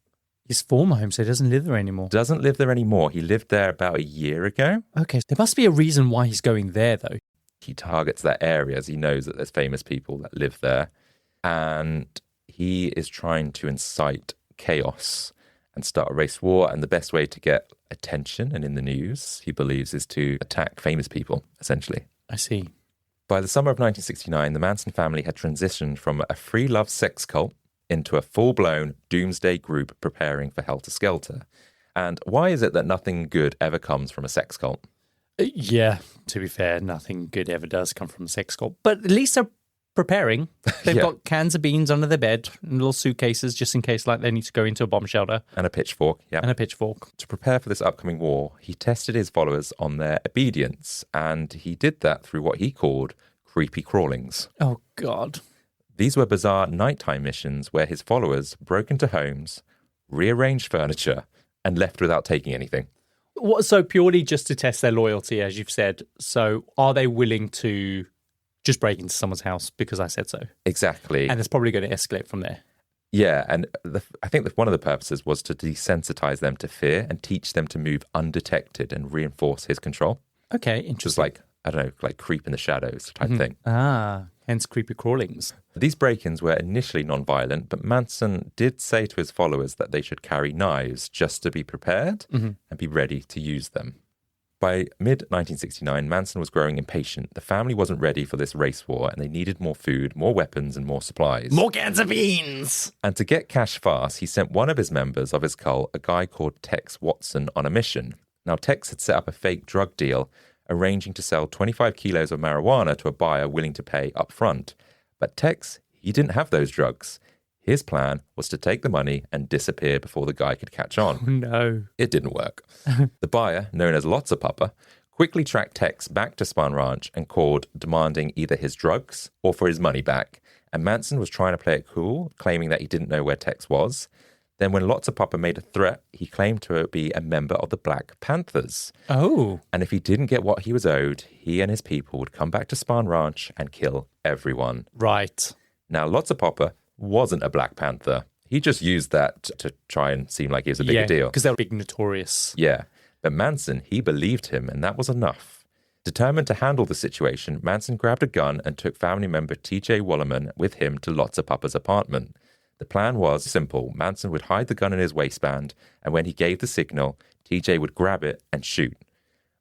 His former home, so he doesn't live there anymore. Doesn't live there anymore. He lived there about a year ago. Okay, there must be a reason why he's going there, though. He targets that area as he knows that there's famous people that live there. And he is trying to incite chaos and start a race war. And the best way to get attention and in the news, he believes, is to attack famous people, essentially. I see. By the summer of 1969, the Manson family had transitioned from a free love sex cult into a full-blown doomsday group preparing for Helter Skelter. And why is it that nothing good ever comes from a sex cult? Yeah, to be fair, nothing good ever does come from a sex cult. But at least they're preparing. They've got cans of beans under their bed and little suitcases just in case like they need to go into a bomb shelter. And a pitchfork, And a pitchfork. To prepare for this upcoming war, he tested his followers on their obedience, and he did that through what he called creepy crawlings. Oh, God. These were bizarre nighttime missions where his followers broke into homes, rearranged furniture, and left without taking anything. So purely just to test their loyalty, as you've said. So are they willing to just break into someone's house because I said so? Exactly. And it's probably going to escalate from there. Yeah, and I think that one of the purposes was to desensitize them to fear and teach them to move undetected and reinforce his control. Okay, interesting. Just like, I don't know, like creep in the shadows type thing. Ah, hence creepy crawlings. These break-ins were initially non-violent, but Manson did say to his followers that they should carry knives just to be prepared and be ready to use them. By mid-1969, Manson was growing impatient. The family wasn't ready for this race war, and they needed more food, more weapons, and more supplies. More cans of beans! And to get cash fast, he sent one of his members of his cult, a guy called Tex Watson, on a mission. Now, Tex had set up a fake drug deal, arranging to sell 25 kilos of marijuana to a buyer willing to pay up front. But Tex, he didn't have those drugs. His plan was to take the money and disappear before the guy could catch on. Oh, no. It didn't work. The buyer, known as Lotsa Papa, quickly tracked Tex back to Spahn Ranch and called, demanding either his drugs or for his money back. And Manson was trying to play it cool, claiming that he didn't know where Tex was. Then when Lotsa Papa made a threat, he claimed to be a member of the Black Panthers. Oh. And if he didn't get what he was owed, he and his people would come back to Spahn Ranch and kill everyone. Right. Now, Lotsa Papa wasn't a Black Panther. He just used that to try and seem like he was a bigger deal. Because they're big notorious. Yeah. But Manson, he believed him, and that was enough. Determined to handle the situation, Manson grabbed a gun and took family member T.J. Wollerman with him to Lotsa Papa's apartment. The plan was simple. Manson would hide the gun in his waistband, and when he gave the signal, TJ would grab it and shoot.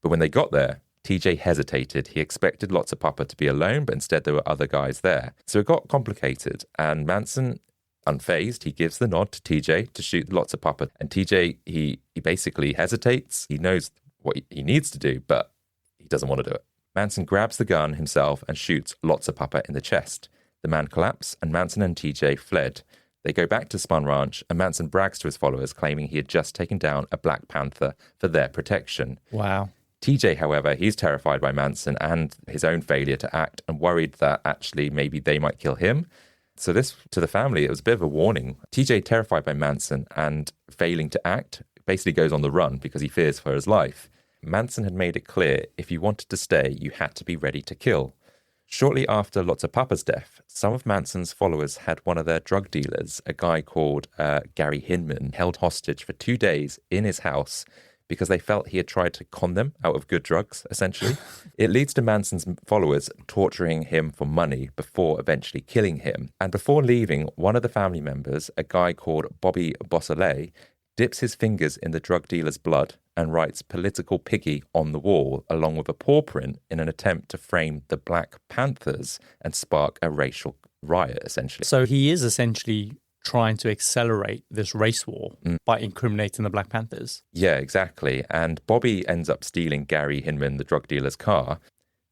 But when they got there, TJ hesitated. He expected Lotzapapa to be alone, but instead there were other guys there. So it got complicated, and Manson, unfazed, he gives the nod to TJ to shoot Lotzapapa. And TJ, he basically hesitates. He knows what he needs to do, but he doesn't want to do it. Manson grabs the gun himself and shoots Lotzapapa in the chest. The man collapsed, and Manson and TJ fled. They go back to Spun Ranch, and Manson brags to his followers, claiming he had just taken down a Black Panther for their protection. Wow. TJ, however, he's terrified by Manson and his own failure to act, and worried that actually maybe they might kill him. So this, to the family, it was a bit of a warning. TJ, terrified by Manson and failing to act, basically goes on the run because he fears for his life. Manson had made it clear if you wanted to stay, you had to be ready to kill. Shortly after Lotsapapa's death, some of Manson's followers had one of their drug dealers, a guy called Gary Hinman, held hostage for 2 days in his house because they felt he had tried to con them out of good drugs, essentially. It leads to Manson's followers torturing him for money before eventually killing him. And before leaving, one of the family members, a guy called Bobby Beausoleil, dips his fingers in the drug dealer's blood and writes "Political Piggy" on the wall, along with a paw print, in an attempt to frame the Black Panthers and spark a racial riot, essentially. So he is essentially trying to accelerate this race war by incriminating the Black Panthers. Yeah, exactly. And Bobby ends up stealing Gary Hinman, the drug dealer's car.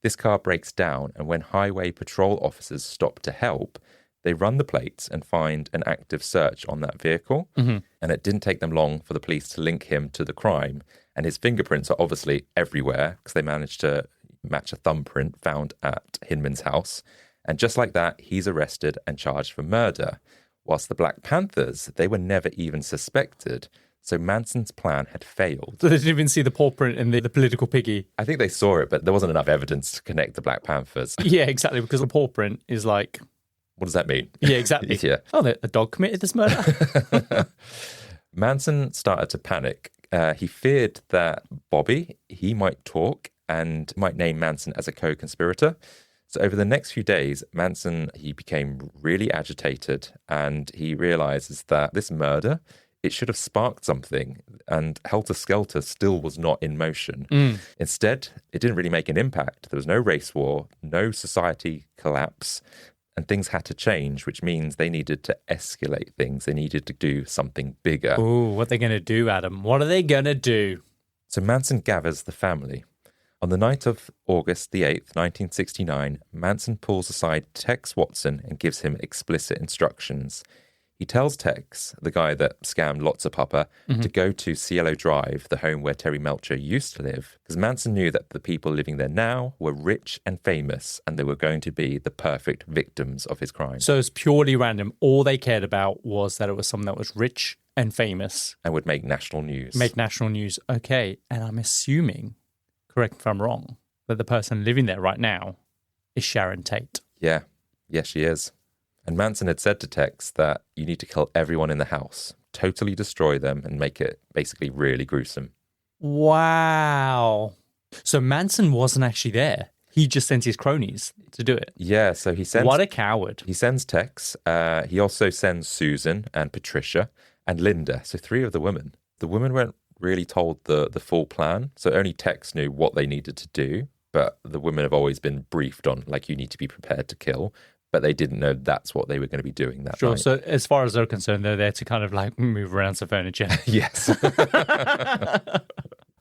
This car breaks down, and when highway patrol officers stop to help, they run the plates and find an active search on that vehicle. Mm-hmm. And it didn't take them long for the police to link him to the crime. And his fingerprints are obviously everywhere because they managed to match a thumbprint found at Hinman's house. And just like that, he's arrested and charged for murder. Whilst the Black Panthers, they were never even suspected. So Manson's plan had failed. So they didn't even see the paw print in the political piggy? I think they saw it, but there wasn't enough evidence to connect the Black Panthers. Yeah, exactly, because the paw print is like... What does that mean? Yeah, exactly. Yeah. Oh, the dog committed this murder? Manson started to panic. He feared that Bobby, he might talk and might name Manson as a co-conspirator. So over the next few days, Manson, he became really agitated, and he realizes that this murder, it should have sparked something, and Helter Skelter still was not in motion. Instead, it didn't really make an impact. There was no race war, no society collapse, and things had to change, which means they needed to escalate things. They needed to do something bigger. Ooh, what are they going to do, Adam? What are they going to do? So Manson gathers the family. On the night of August the 8th, 1969, Manson pulls aside Tex Watson and gives him explicit instructions. He tells Tex, the guy that scammed Lotzapapa, to go to Cielo Drive, the home where Terry Melcher used to live, because Manson knew that the people living there now were rich and famous, and they were going to be the perfect victims of his crime. So it's purely random. All they cared about was that it was someone that was rich and famous. And would make national news. Make national news. Okay. And I'm assuming, correct me if I'm wrong, that the person living there right now is Sharon Tate. Yeah. Yes, she is. And Manson had said to Tex that you need to kill everyone in the house, totally destroy them, and make it basically really gruesome. Wow. So Manson wasn't actually there. He just sends his cronies to do it. Yeah, so he sends... What a coward. He sends Tex. He also sends Susan and Patricia and Linda, so 3 of the women. The women weren't really told the full plan, so only Tex knew what they needed to do, but the women have always been briefed on, like, you need to be prepared to kill. But they didn't know that's what they were going to be doing that night. So as far as they're concerned, they're there to kind of like move around some furniture. Yes.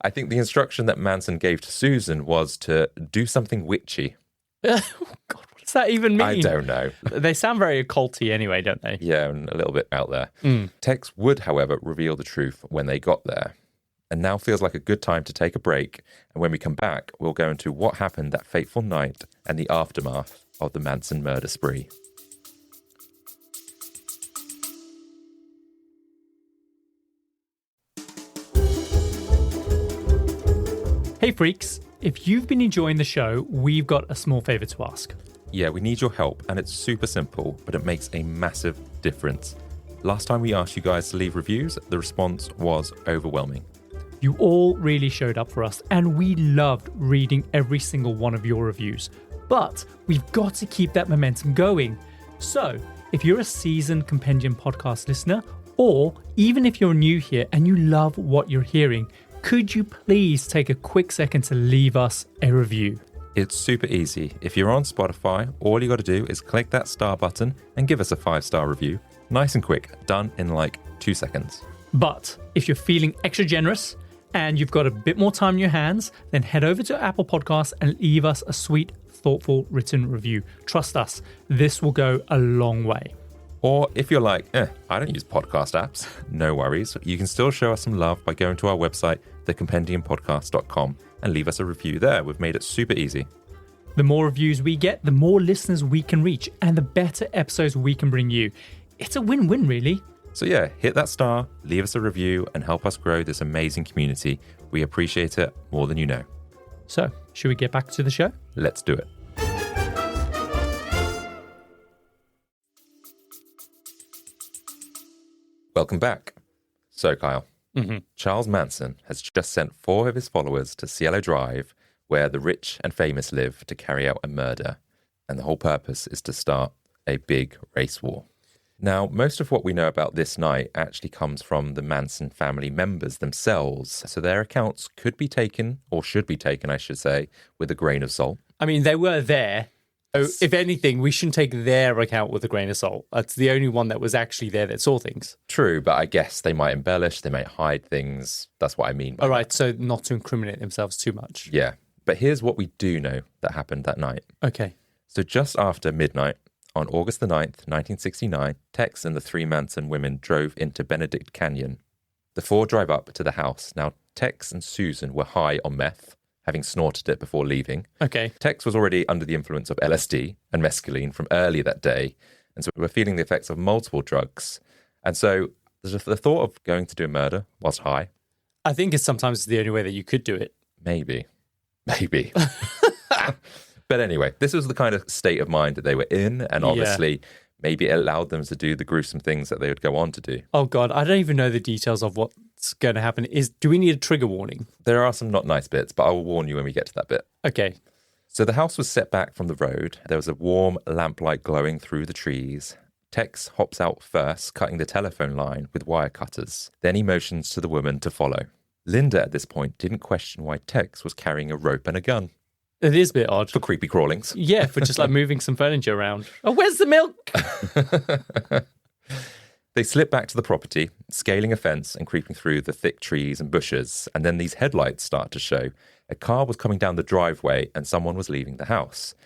I think the instruction that Manson gave to Susan was to do something witchy. Oh, God, what does that even mean? I don't know. They sound very occulty anyway, don't they? Yeah, and a little bit out there. Tex would, however, reveal the truth when they got there. And now feels like a good time to take a break. And when we come back, we'll go into what happened that fateful night and the aftermath of the Manson murder spree. Hey freaks, if you've been enjoying the show, we've got a small favour to ask. Yeah, we need your help, and it's super simple, but it makes a massive difference. Last time we asked you guys to leave reviews, the response was overwhelming. You all really showed up for us, and we loved reading every single one of your reviews. But we've got to keep that momentum going. So, if you're a seasoned Compendium Podcast listener, or even if you're new here and you love what you're hearing, could you please take a quick second to leave us a review? It's super easy. If you're on Spotify, all you got to do is click that star button and give us a 5-star review. Nice and quick, done in like 2 seconds. But if you're feeling extra generous and you've got a bit more time in your hands, then head over to Apple Podcasts and leave us a sweet, thoughtful written review. Trust us, this will go a long way. Or if you're like, I don't use podcast apps, no worries. You can still show us some love by going to our website, thecompendiumpodcast.com, and leave us a review there. We've made it super easy. The more reviews we get, the more listeners we can reach, and the better episodes we can bring you. It's a win-win, really. So yeah, hit that star, leave us a review, and help us grow this amazing community. We appreciate it more than you know. So, should we get back to the show? Let's do it. Welcome back. So, Kyle, Charles Manson has just sent 4 of his followers to Cielo Drive, where the rich and famous live, to carry out a murder. And the whole purpose is to start a big race war. Now, most of what we know about this night actually comes from the Manson family members themselves. So their accounts could be taken, or should be taken, I should say, with a grain of salt. I mean, they were there. So if anything, we shouldn't take their account with a grain of salt. That's the only one that was actually there that saw things. True, but I guess they might embellish, they might hide things. That's what I mean by All right, so not to incriminate themselves too much. Yeah, but here's what we do know that happened that night. Okay. So just after midnight, on August the 9th, 1969, Tex and the 3 Manson women drove into Benedict Canyon. The 4 drive up to the house. Now, Tex and Susan were high on meth, having snorted it before leaving. Okay. Tex was already under the influence of LSD and mescaline from earlier that day, and so we're feeling the effects of multiple drugs. And so there's the thought of going to do a murder whilst high. I think it's sometimes the only way that you could do it. Maybe. But anyway, this was the kind of state of mind that they were in, and obviously maybe it allowed them to do the gruesome things that they would go on to do. Oh, God, I don't even know the details of what's going to happen. Do we need a trigger warning? There are some not nice bits, but I will warn you when we get to that bit. Okay. So the house was set back from the road. There was a warm lamplight glowing through the trees. Tex hops out first, cutting the telephone line with wire cutters. Then he motions to the woman to follow. Linda, at this point, didn't question why Tex was carrying a rope and a gun. It is a bit odd. For creepy crawlings. Yeah, for just like moving some furniture around. Oh, where's the milk? They slip back to the property, scaling a fence and creeping through the thick trees and bushes. And then these headlights start to show. A car was coming down the driveway and someone was leaving the house.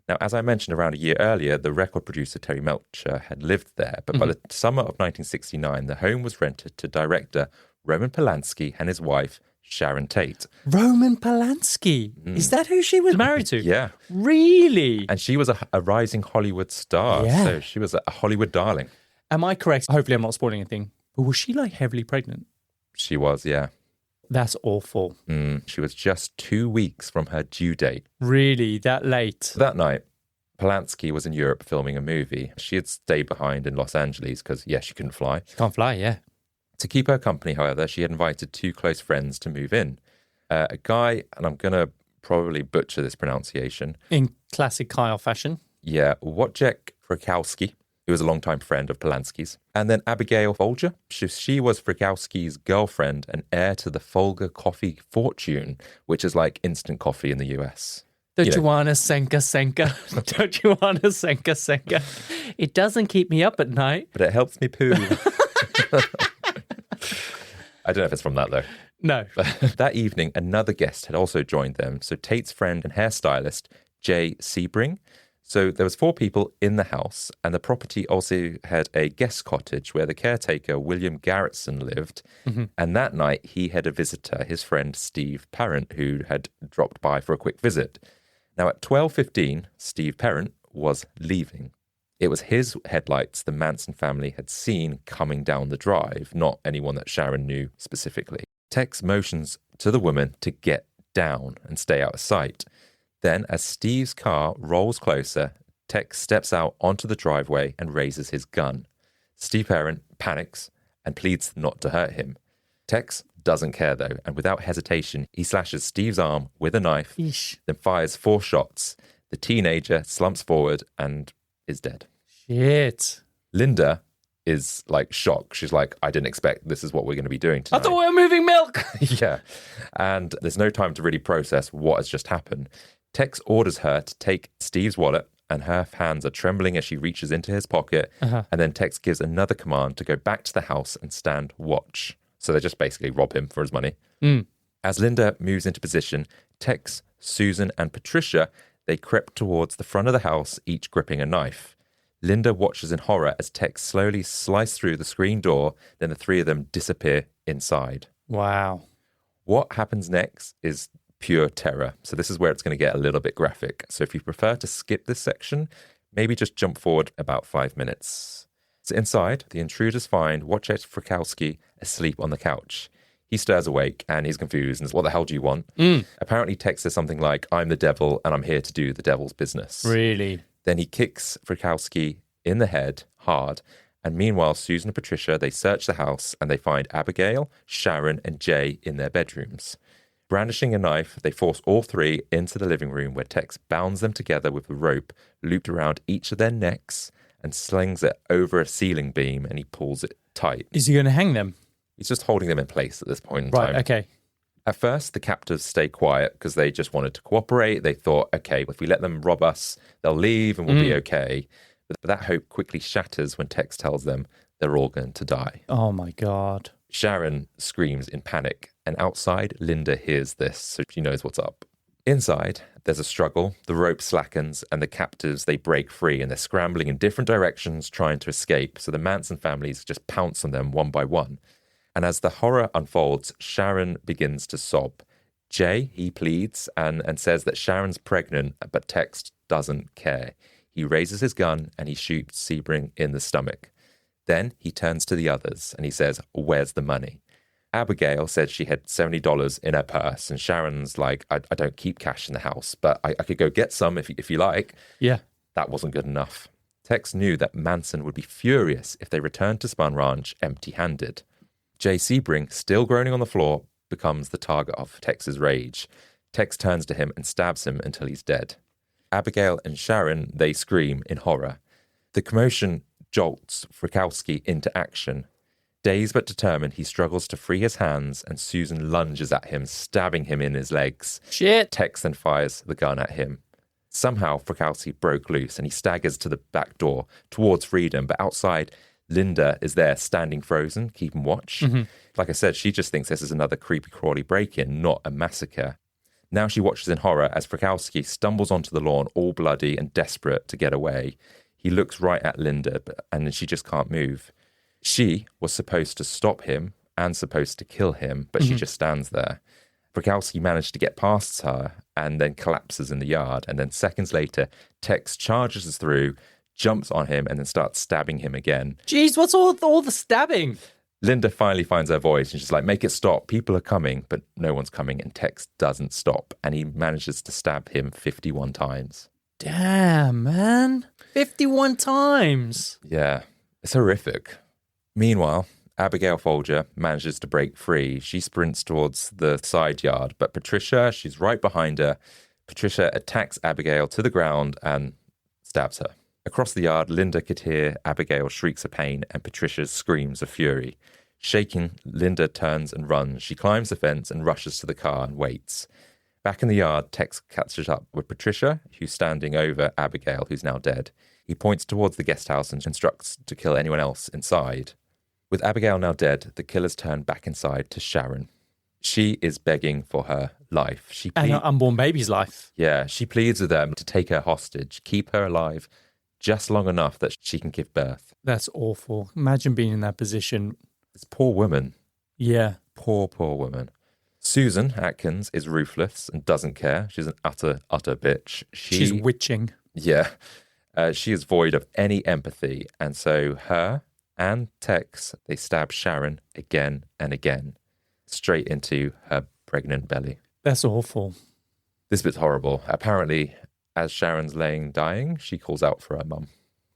Now, as I mentioned around a year earlier, the record producer Terry Melcher had lived there. But by the summer of 1969, the home was rented to director Roman Polanski and his wife, Sharon Tate. Roman Polanski. Is that who she was married to? Yeah. Really? And she was a rising Hollywood star. Yeah. So she was a Hollywood darling. Am I correct? Hopefully I'm not spoiling anything. But was she like heavily pregnant? She was, yeah. That's awful. She was just 2 weeks from her due date. Really? That late? That night, Polanski was in Europe filming a movie. She had stayed behind in Los Angeles because, she couldn't fly. She can't fly, yeah. To keep her company, however, she had invited 2 close friends to move in. A guy, and I'm going to probably butcher this pronunciation. In classic Kyle fashion. Yeah, Wojciech Frykowski, who was a longtime friend of Polanski's. And then Abigail Folger. She was Frykowski's girlfriend and heir to the Folger coffee fortune, which is like instant coffee in the US. Don't you want a Senka? Don't you want a Senka? It doesn't keep me up at night. But it helps me poo. I don't know if it's from that, though. No. That evening, another guest had also joined them. So Tate's friend and hairstylist, Jay Sebring. So there was 4 people in the house, and the property also had a guest cottage where the caretaker, William Garretson, lived. And that night, he had a visitor, his friend Steve Parent, who had dropped by for a quick visit. Now, at 12:15, Steve Parent was leaving. It was his headlights the Manson family had seen coming down the drive, not anyone that Sharon knew specifically. Tex motions to the woman to get down and stay out of sight. Then, as Steve's car rolls closer, Tex steps out onto the driveway and raises his gun. Steve Parent panics and pleads not to hurt him. Tex doesn't care, though, and without hesitation, he slashes Steve's arm with a knife, then fires 4 shots. The teenager slumps forward and is dead. Shit. Linda is like shocked. She's like, I didn't expect this is what we're going to be doing tonight. I thought we were moving milk. Yeah. And there's no time to really process what has just happened. Tex orders her to take Steve's wallet, and her hands are trembling as she reaches into his pocket. And then Tex gives another command to go back to the house and stand watch. So they just basically rob him for his money. As Linda moves into position, Tex, Susan, and Patricia, they crept towards the front of the house, each gripping a knife. Linda watches in horror as Tex slowly slices through the screen door, then the three of them disappear inside. Wow. What happens next is pure terror. So this is where it's going to get a little bit graphic. So if you prefer to skip this section, maybe just jump forward about 5 minutes. So inside, the intruders find Wojciech Frykowski asleep on the couch. He stirs awake and he's confused and says, what the hell do you want? Apparently Tex says something like, I'm the devil and I'm here to do the devil's business. Really? Then he kicks Frykowski in the head hard. And meanwhile, Susan and Patricia, they search the house and they find Abigail, Sharon, and Jay in their bedrooms. Brandishing a knife, they force all three into the living room where Tex bounds them together with a rope looped around each of their necks and slings it over a ceiling beam, and he pulls it tight. Is he going to hang them? He's just holding them in place at this point in time. Right, okay. At first, the captives stay quiet because they just wanted to cooperate. They thought, okay, if we let them rob us, they'll leave and we'll be okay. But that hope quickly shatters when Tex tells them they're all going to die. Oh, my God. Sharon screams in panic, and outside, Linda hears this, so she knows what's up. Inside, there's a struggle. The rope slackens, and the captives, they break free, and they're scrambling in different directions trying to escape. So the Manson families just pounce on them one by one. And as the horror unfolds, Sharon begins to sob. Jay, he pleads and says that Sharon's pregnant, but Tex doesn't care. He raises his gun and he shoots Sebring in the stomach. Then he turns to the others and he says, where's the money? Abigail said she had $70 in her purse, and Sharon's like, I don't keep cash in the house, but I could go get some if you like. Yeah. That wasn't good enough. Tex knew that Manson would be furious if they returned to Spahn Ranch empty-handed. Jay Sebring, still groaning on the floor, becomes the target of Tex's rage. Tex turns to him and stabs him until he's dead. Abigail and Sharon, they scream in horror. The commotion jolts Frykowski into action. Dazed but determined, he struggles to free his hands, and Susan lunges at him, stabbing him in his legs. Shit. Tex then fires the gun at him. Somehow, Frykowski broke loose, and he staggers to the back door towards freedom, but outside, Linda is there standing frozen, keeping watch. Like I said, she just thinks this is another creepy crawly break-in, not a massacre. Now she watches in horror as Frykowski stumbles onto the lawn, all bloody and desperate to get away. He looks right at Linda, and she just can't move. She was supposed to stop him and supposed to kill him, but she just stands there. Frykowski managed to get past her and then collapses in the yard. And then seconds later, Tex charges through, jumps on him, and then starts stabbing him again. Jeez, what's all the stabbing? Linda finally finds her voice and she's like, make it stop. People are coming, but no one's coming. And Tex doesn't stop. And he manages to stab him 51 times. Damn, man. 51 times. Yeah, it's horrific. Meanwhile, Abigail Folger manages to break free. She sprints towards the side yard, but Patricia, she's right behind her. Patricia attacks Abigail to the ground and stabs her. Across the yard, Linda could hear Abigail's shrieks of pain and Patricia's screams of fury. Shaking, Linda turns and runs. She climbs the fence and rushes to the car and waits. Back in the yard, Tex catches up with Patricia, who's standing over Abigail, who's now dead. He points towards the guest house and instructs to kill anyone else inside. With Abigail now dead, the killers turn back inside to Sharon. She is begging for her life. And her unborn baby's life. Yeah, she pleads with them to take her hostage, keep her alive just long enough that she can give birth. That's awful. Imagine being in that position. This poor woman. Yeah. Poor woman. Susan Atkins is ruthless and doesn't care. She's an utter bitch. She's witching. Yeah. She is void of any empathy. And so her and Tex, they stab Sharon again and again, straight into her pregnant belly. That's awful. This bit's horrible. Apparently, as Sharon's laying dying, she calls out for her mum.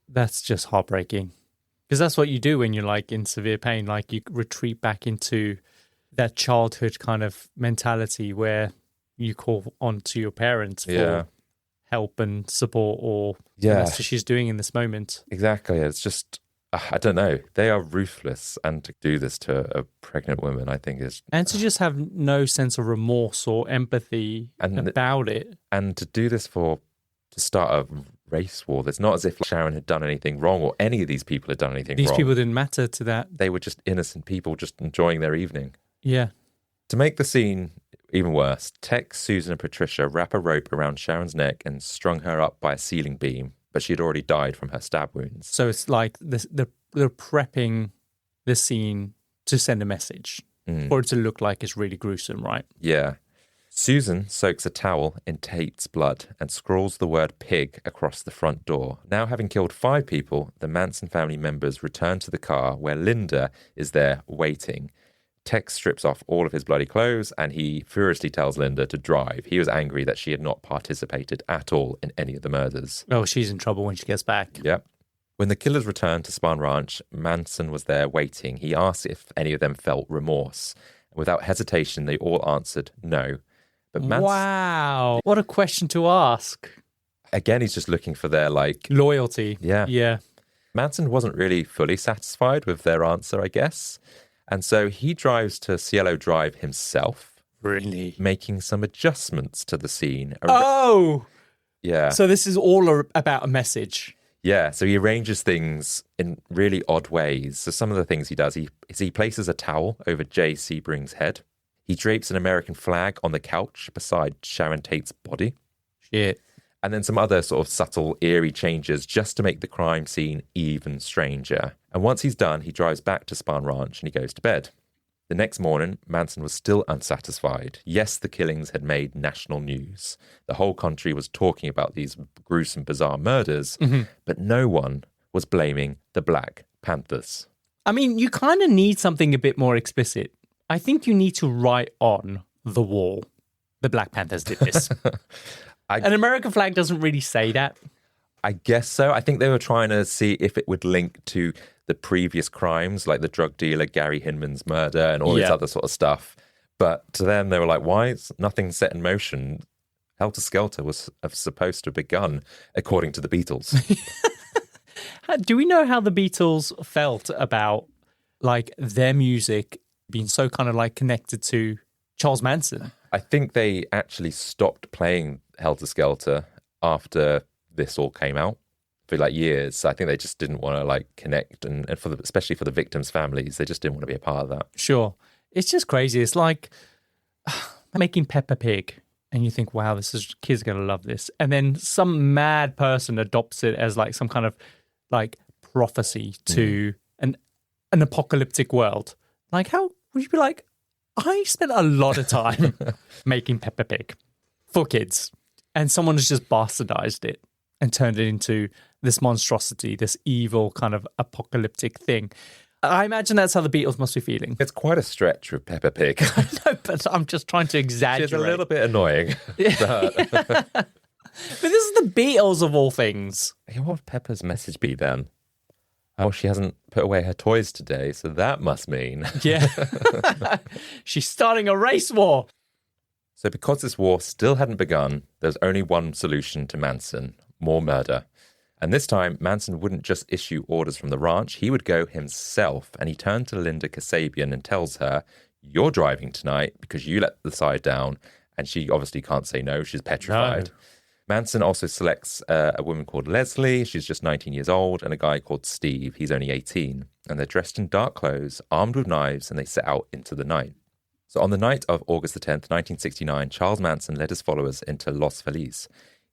That's just heartbreaking. Because that's what you do when you're like in severe pain. Like you retreat back into that childhood kind of mentality where you call on to your parents for help and support or whatever she's doing in this moment. Exactly. It's just I don't know. They are ruthless. And to do this to a pregnant woman, I think is... And to just have no sense of remorse or empathy about it. And to do this to start a race war. It's not as if Sharon had done anything wrong or any of these people had done anything wrong. These people didn't matter to that. They were just innocent people just enjoying their evening. Yeah. To make the scene even worse, Tex, Susan and Patricia wrap a rope around Sharon's neck and strung her up by a ceiling beam, but she had already died from her stab wounds. So it's like they're prepping the scene to send a message for it to look like it's really gruesome, right? Yeah. Susan soaks a towel in Tate's blood and scrawls the word pig across the front door. Now having killed 5 people, the Manson family members return to the car where Linda is there waiting. Tex strips off all of his bloody clothes and he furiously tells Linda to drive. He was angry that she had not participated at all in any of the murders. Oh, she's in trouble when she gets back. Yep. When the killers returned to Spahn Ranch, Manson was there waiting. He asked if any of them felt remorse. Without hesitation, they all answered no. But wow. What a question to ask. Again, he's just looking for their, loyalty. Yeah. Yeah. Manson wasn't really fully satisfied with their answer, I guess. And so he drives to Cielo Drive himself. Really? Making some adjustments to the scene. Oh! Yeah. So this is all about a message. Yeah, so he arranges things in really odd ways. So some of the things he does, he places a towel over Jay Sebring's head. He drapes an American flag on the couch beside Sharon Tate's body. Shit. And then some other sort of subtle, eerie changes just to make the crime scene even stranger. And once he's done, he drives back to Spahn Ranch and he goes to bed. The next morning, Manson was still unsatisfied. Yes, the killings had made national news. The whole country was talking about these gruesome, bizarre murders, but no one was blaming the Black Panthers. I mean, you kind of need something a bit more explicit. I think you need to write on the wall, the Black Panthers did this. An American flag doesn't really say that. I guess so. I think they were trying to see if it would link to the previous crimes, like the drug dealer Gary Hinman's murder and all this other sort of stuff. But to them, they were like, why is nothing set in motion? Helter Skelter was supposed to have begun, according to the Beatles. Do we know how the Beatles felt about their music being so kind of connected to Charles Manson? I think they actually stopped playing Helter Skelter after this all came out for years. I think they just didn't want to connect, and especially for the victims' families, they just didn't want to be a part of that. Sure. It's just crazy. It's like making Peppa Pig, and you think, wow, kids are going to love this. And then some mad person adopts it as some kind of prophecy to an apocalyptic world. How would you be like, I spent a lot of time making Peppa Pig for kids, and someone has just bastardized it and turned it into this monstrosity, this evil kind of apocalyptic thing. I imagine that's how the Beatles must be feeling. It's quite a stretch with Peppa Pig. I know, but I'm just trying to exaggerate. She's a little bit annoying. But this is the Beatles of all things. What would Peppa's message be then? Oh, she hasn't put away her toys today, so that must mean... Yeah. She's starting a race war. So because this war still hadn't begun, there's only one solution to Manson: more murder. And this time, Manson wouldn't just issue orders from the ranch, he would go himself. And he turned to Linda Kasabian and tells her, you're driving tonight because you let the side down. And she obviously can't say no, she's petrified. No. Manson also selects a woman called Leslie, she's just 19 years old, and a guy called Steve, he's only 18. And they're dressed in dark clothes, armed with knives, and they set out into the night. So on the night of August the 10th, 1969, Charles Manson led his followers into Los Feliz.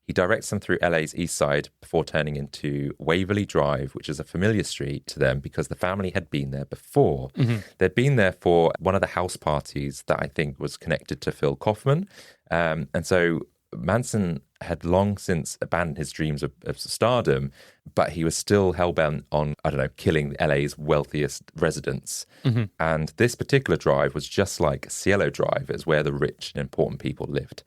He directs them through LA's east side before turning into Waverly Drive, which is a familiar street to them because the family had been there before. They'd been there for one of the house parties that I think was connected to Phil Kaufman. And so Manson had long since abandoned his dreams of stardom, but he was still hell-bent on, killing LA's wealthiest residents. And this particular drive was just like Cielo Drive. It was where the rich and important people lived.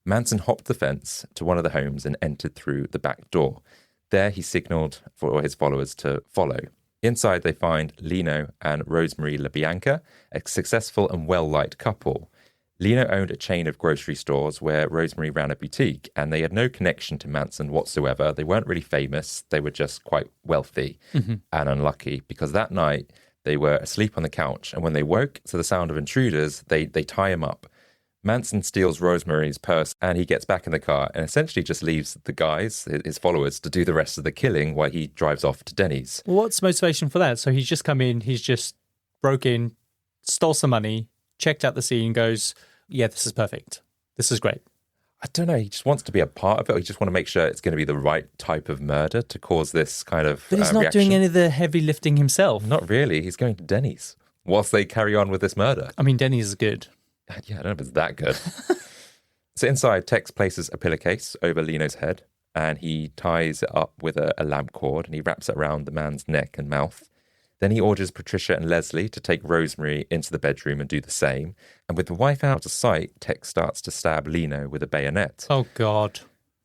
Manson hopped the fence to one of the homes and entered through the back door. There he signaled for his followers to follow. Inside they find Lino and Rosemary LaBianca, a successful and well-liked couple. Lino owned a chain of grocery stores where Rosemary ran a boutique, and they had no connection to Manson whatsoever. They weren't really famous. They were just quite wealthy and unlucky, because that night they were asleep on the couch, and when they woke to the sound of intruders, they tie him up. Manson steals Rosemary's purse, and he gets back in the car and essentially just leaves the guys, his followers, to do the rest of the killing while he drives off to Denny's. What's motivation for that? So he's just come in, he's just broke in, stole some money, checked out the scene, goes, yeah, this is perfect. This is great. I don't know. He just wants to be a part of it. He just want to make sure it's going to be the right type of murder to cause this kind of But he's not reaction. doing any of the heavy lifting himself. Not really. He's going to Denny's whilst they carry on with this murder. I mean, Denny's is good. Yeah, I don't know if it's that good. So inside, Tex places a pillowcase over Lino's head, and he ties it up with a lamp cord, and he wraps it around the man's neck and mouth. Then he orders Patricia and Leslie to take Rosemary into the bedroom and do the same. And with the wife out of sight, Tex starts to stab Lino with a bayonet. Oh, God.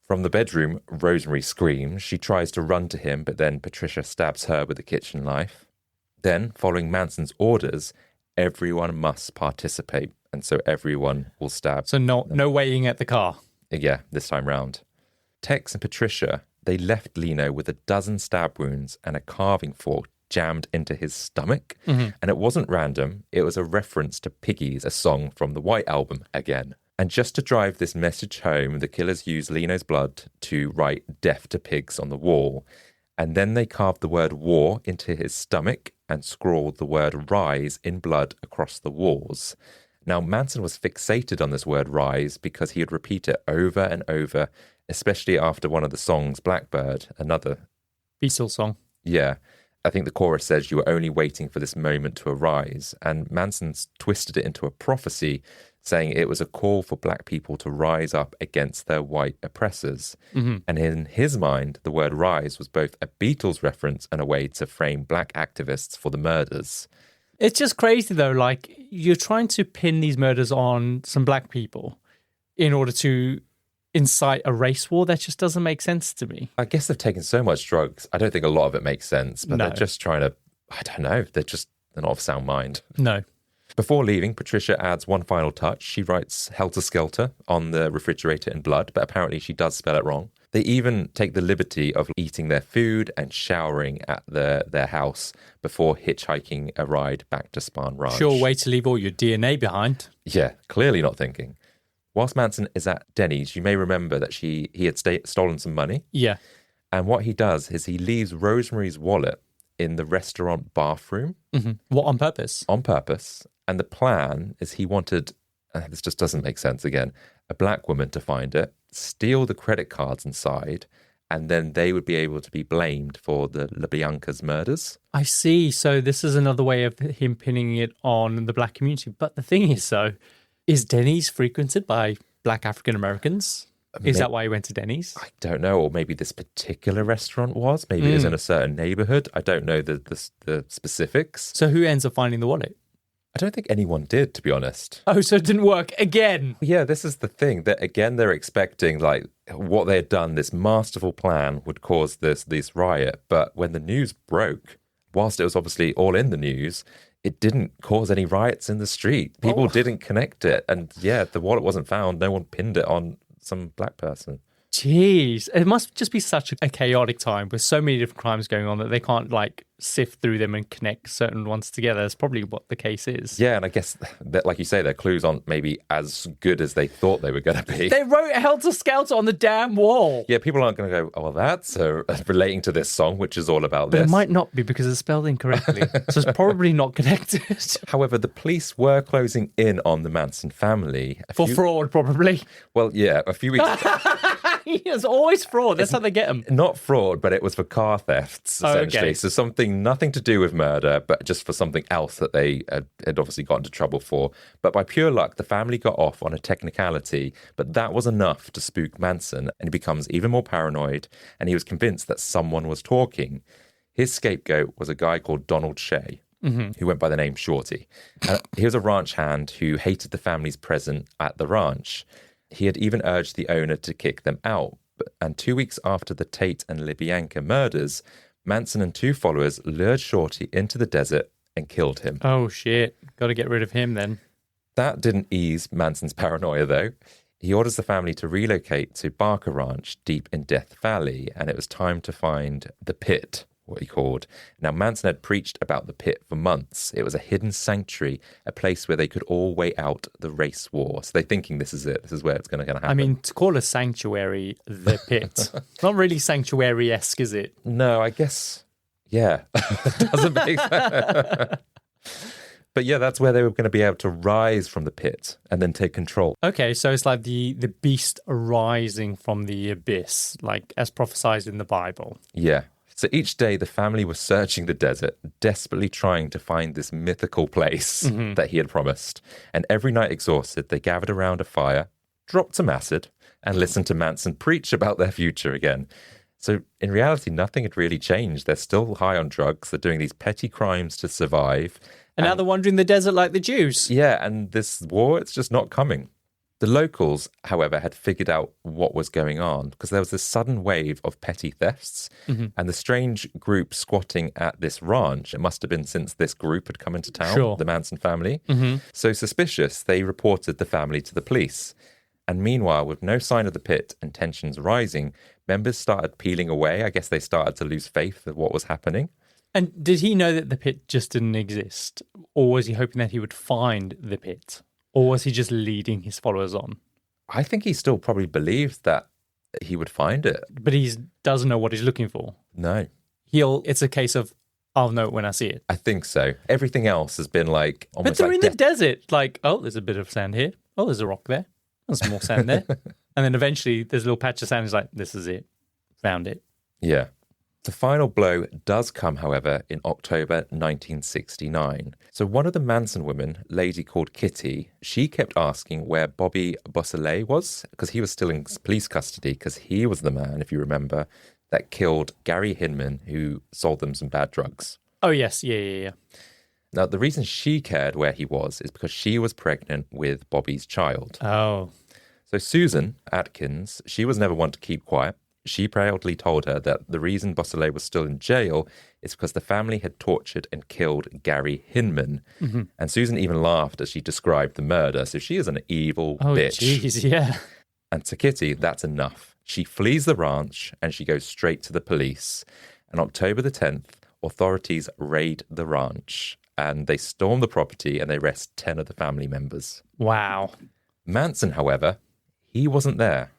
From the bedroom, Rosemary screams. She tries to run to him, but then Patricia stabs her with a kitchen knife. Then, following Manson's orders, everyone must participate, and so everyone will stab. So no waiting at the car. Yeah, this time round. Tex and Patricia, they left Lino with 12 stab wounds and a carving fork jammed into his stomach. And it wasn't random. It was a reference to Piggies, a song from the White Album again. And just to drive this message home, the killers used Lino's blood to write "Death to Pigs" on the wall. And then they carved the word "war" into his stomach and scrawled the word "rise" in blood across the walls. Now, Manson was fixated on this word "rise" because he would repeat it over and over, especially after one of the songs, Blackbird, another Beatles song. Yeah. I think the chorus says you were only waiting for this moment to arise. And Manson's twisted it into a prophecy, saying it was a call for black people to rise up against their white oppressors. And in his mind, the word rise was both a Beatles reference and a way to frame black activists for the murders. It's just crazy, though. Like, you're trying to pin these murders on some black people in order to incite a race war. That just doesn't make sense to me. I guess they've taken so much drugs. I don't think a lot of it makes sense, but they're just trying to, I don't know, they're not of sound mind. No. Before leaving, Patricia adds one final touch. She writes Helter Skelter on the refrigerator in blood, but apparently she does spell it wrong. They even take the liberty of eating their food and showering at their house before hitchhiking a ride back to Spahn Ranch. Sure way to leave all your DNA behind. Yeah, clearly not thinking. Whilst Manson is at Denny's, you may remember that he had stolen some money. Yeah. And what he does is he leaves Rosemary's wallet in the restaurant bathroom. What, on purpose? On purpose. And the plan is he wanted, this just doesn't make sense again, a black woman to find it, steal the credit cards inside, and then they would be able to be blamed for the LaBianca's murders. I see. So this is another way of him pinning it on the black community. But the thing is, though, is Denny's frequented by black African Americans? Is that why he went to Denny's? I don't know. Or maybe this particular restaurant was. Maybe it was in a certain neighborhood. I don't know the specifics. So who ends up finding the wallet? I don't think anyone did, to be honest. Oh, so it didn't work again. Yeah, this is the thing. That again, they're expecting like what they had done, this masterful plan would cause this riot. But when the news broke, whilst it was obviously all in the news, it didn't cause any riots in the street. People didn't connect it. And yeah, the wallet wasn't found. No one pinned it on some black person. Jeez, it must just be such a chaotic time with so many different crimes going on that they can't like sift through them and connect certain ones together. That's probably what the case is. Yeah, and I guess that, like you say, their clues aren't maybe as good as they thought they were going to be. They wrote Helter Skelter on the damn wall. Yeah, people aren't going to go, oh, well, that's relating to this song, which is all about But this. it might not be because it's spelled incorrectly. So it's probably not connected. However, the police were closing in on the Manson family. For fraud, probably. Well, yeah, a few weeks It's always fraud. That's how they get them. Not fraud, but it was for car thefts, essentially. Okay. So something, nothing to do with murder, but just for something else that they had obviously got into trouble for. But by pure luck, the family got off on a technicality, but that was enough to spook Manson, and he becomes even more paranoid, and he was convinced that someone was talking. His scapegoat was a guy called Donald Shea, who went by the name Shorty. He was a ranch hand who hated the family's presence at the ranch. He had even urged the owner to kick them out. And 2 weeks after the Tate and LaBianca murders, Manson and 2 followers lured Shorty into the desert and killed him. Oh, shit. Got to get rid of him then. That didn't ease Manson's paranoia, though. He orders the family to relocate to Barker Ranch deep in Death Valley, and it was time to find the pit, what he called. Now, Manson had preached about the pit for months. It was a hidden sanctuary, a place where they could all wait out the race war. So they're thinking this is it. This is where it's going to happen. I mean, to call a sanctuary the pit, not really sanctuary-esque, is it? No, I guess, yeah. Doesn't make sense. But yeah, that's where they were going to be able to rise from the pit and then take control. Okay, so it's like the beast arising from the abyss, like as prophesied in the Bible. Yeah. So each day the family was searching the desert, desperately trying to find this mythical place that he had promised. And every night exhausted, they gathered around a fire, dropped some acid, and listened to Manson preach about their future again. So in reality, nothing had really changed. They're still high on drugs. They're doing these petty crimes to survive. And now they're wandering the desert like the Jews. Yeah, and this war, it's just not coming. The locals, however, had figured out what was going on because there was this sudden wave of petty thefts and the strange group squatting at this ranch. It must have been since this group had come into town, the Manson family. So suspicious, they reported the family to the police. And meanwhile, with no sign of the pit and tensions rising, members started peeling away. I guess they started to lose faith of what was happening. And did he know that the pit just didn't exist? Or was he hoping that he would find the pit? Or was he just leading his followers on? I think he still probably believed that he would find it. But he doesn't know what he's looking for. No. It's a case of, I'll know it when I see it. I think so. Everything else has been like almost But they're like in the desert. Like, oh, there's a bit of sand here. Oh, there's a rock there. There's some more sand there. And then eventually there's a little patch of sand. He's like, this is it. Found it. Yeah. The final blow does come, however, in October 1969. So one of the Manson women, a lady called Kitty, she kept asking where Bobby Beausoleil was because he was still in police custody because he was the man, if you remember, that killed Gary Hinman, who sold them some bad drugs. Oh, yes. Yeah. Now, the reason she cared where he was is because she was pregnant with Bobby's child. Oh. So Susan Atkins, she was never one to keep quiet. She proudly told her that the reason Beausoleil was still in jail is because the family had tortured and killed Gary Hinman. And Susan even laughed as she described the murder. So she is an evil bitch. Oh, jeez, yeah. And to Kitty, that's enough. She flees the ranch and she goes straight to the police. On October the 10th, authorities raid the ranch and they storm the property and they arrest 10 of the family members. Wow. Manson, however, he wasn't there.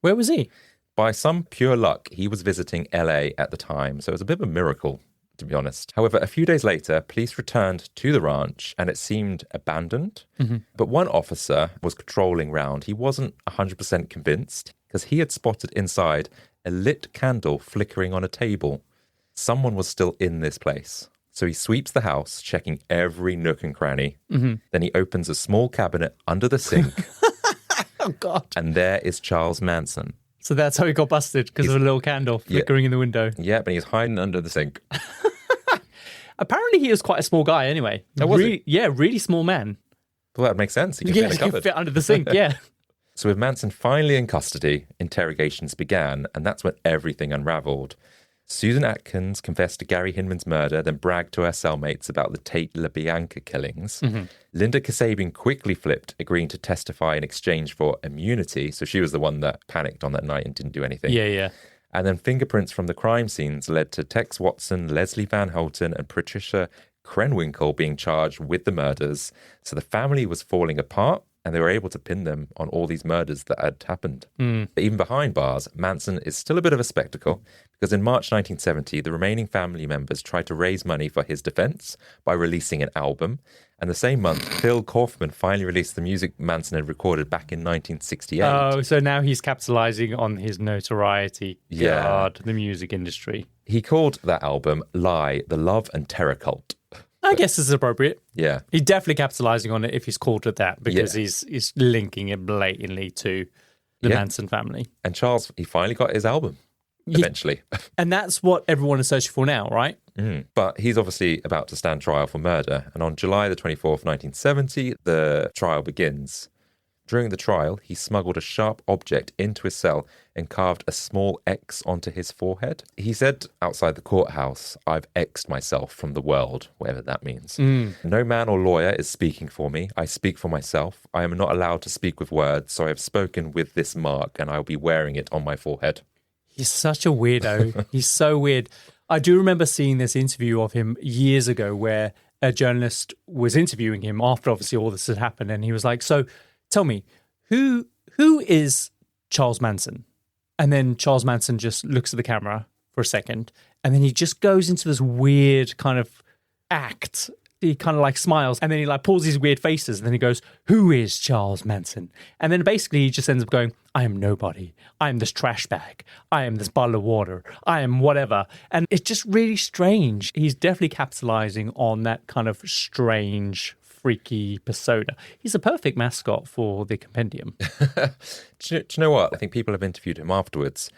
Where was he? By some pure luck, he was visiting LA at the time, so it was a bit of a miracle, to be honest. However, a few days later, police returned to the ranch and it seemed abandoned. But one officer was patrolling round. He wasn't 100% convinced because he had spotted inside a lit candle flickering on a table. Someone was still in this place. So he sweeps the house, checking every nook and cranny. Then he opens a small cabinet under the sink. Oh, God. And there is Charles Manson. So that's how he got busted, because of a little candle flickering in the window. Yeah, but he's hiding under the sink. Apparently he was quite a small guy anyway. Oh, was he? Yeah, really small man. Well, that makes sense. He can fit in a he cupboard. could fit under the sink, yeah. So with Manson finally in custody, interrogations began, and that's when everything unraveled. Susan Atkins confessed to Gary Hinman's murder, then bragged to her cellmates about the Tate LaBianca killings. Linda Kasabian quickly flipped, agreeing to testify in exchange for immunity. So she was the one that panicked on that night and didn't do anything. Yeah. And then fingerprints from the crime scenes led to Tex Watson, Leslie Van Houten, and Patricia Krenwinkel being charged with the murders. So the family was falling apart, and they were able to pin them on all these murders that had happened. But even behind bars, Manson is still a bit of a spectacle because in March 1970, the remaining family members tried to raise money for his defense by releasing an album. And the same month, Phil Kaufman finally released the music Manson had recorded back in 1968. Oh, so now he's capitalizing on his notoriety. Yeah. God, the music industry. He called that album Lie, the Love and Terror Cult. I guess this is appropriate. Yeah. He's definitely capitalizing on it if he's called it that, because he's linking it blatantly to the Manson family. And Charles, he finally got his album, eventually. And that's what everyone is searching for now, right? But he's obviously about to stand trial for murder. And on July the 24th, 1970, the trial begins. During the trial, he smuggled a sharp object into his cell and carved a small X onto his forehead. He said outside the courthouse, "I've X'd myself from the world," whatever that means. "No man or lawyer is speaking for me. I speak for myself. I am not allowed to speak with words, so I have spoken with this mark and I'll be wearing it on my forehead." He's such a weirdo. He's so weird. I do remember seeing this interview of him years ago where a journalist was interviewing him after obviously all this had happened, and he was like, "So tell me, who is Charles Manson?" And then Charles Manson just looks at the camera for a second, and then he just goes into this weird kind of act. He kind of like smiles, and then he like pulls these weird faces, and then he goes, "Who is Charles Manson?" And then basically he just ends up going, "I am nobody. I am this trash bag. I am this bottle of water. I am whatever." And it's just really strange. He's definitely capitalizing on that kind of strange, freaky persona. He's a perfect mascot for the Compendium. Do you know what? I think people have interviewed him afterwards,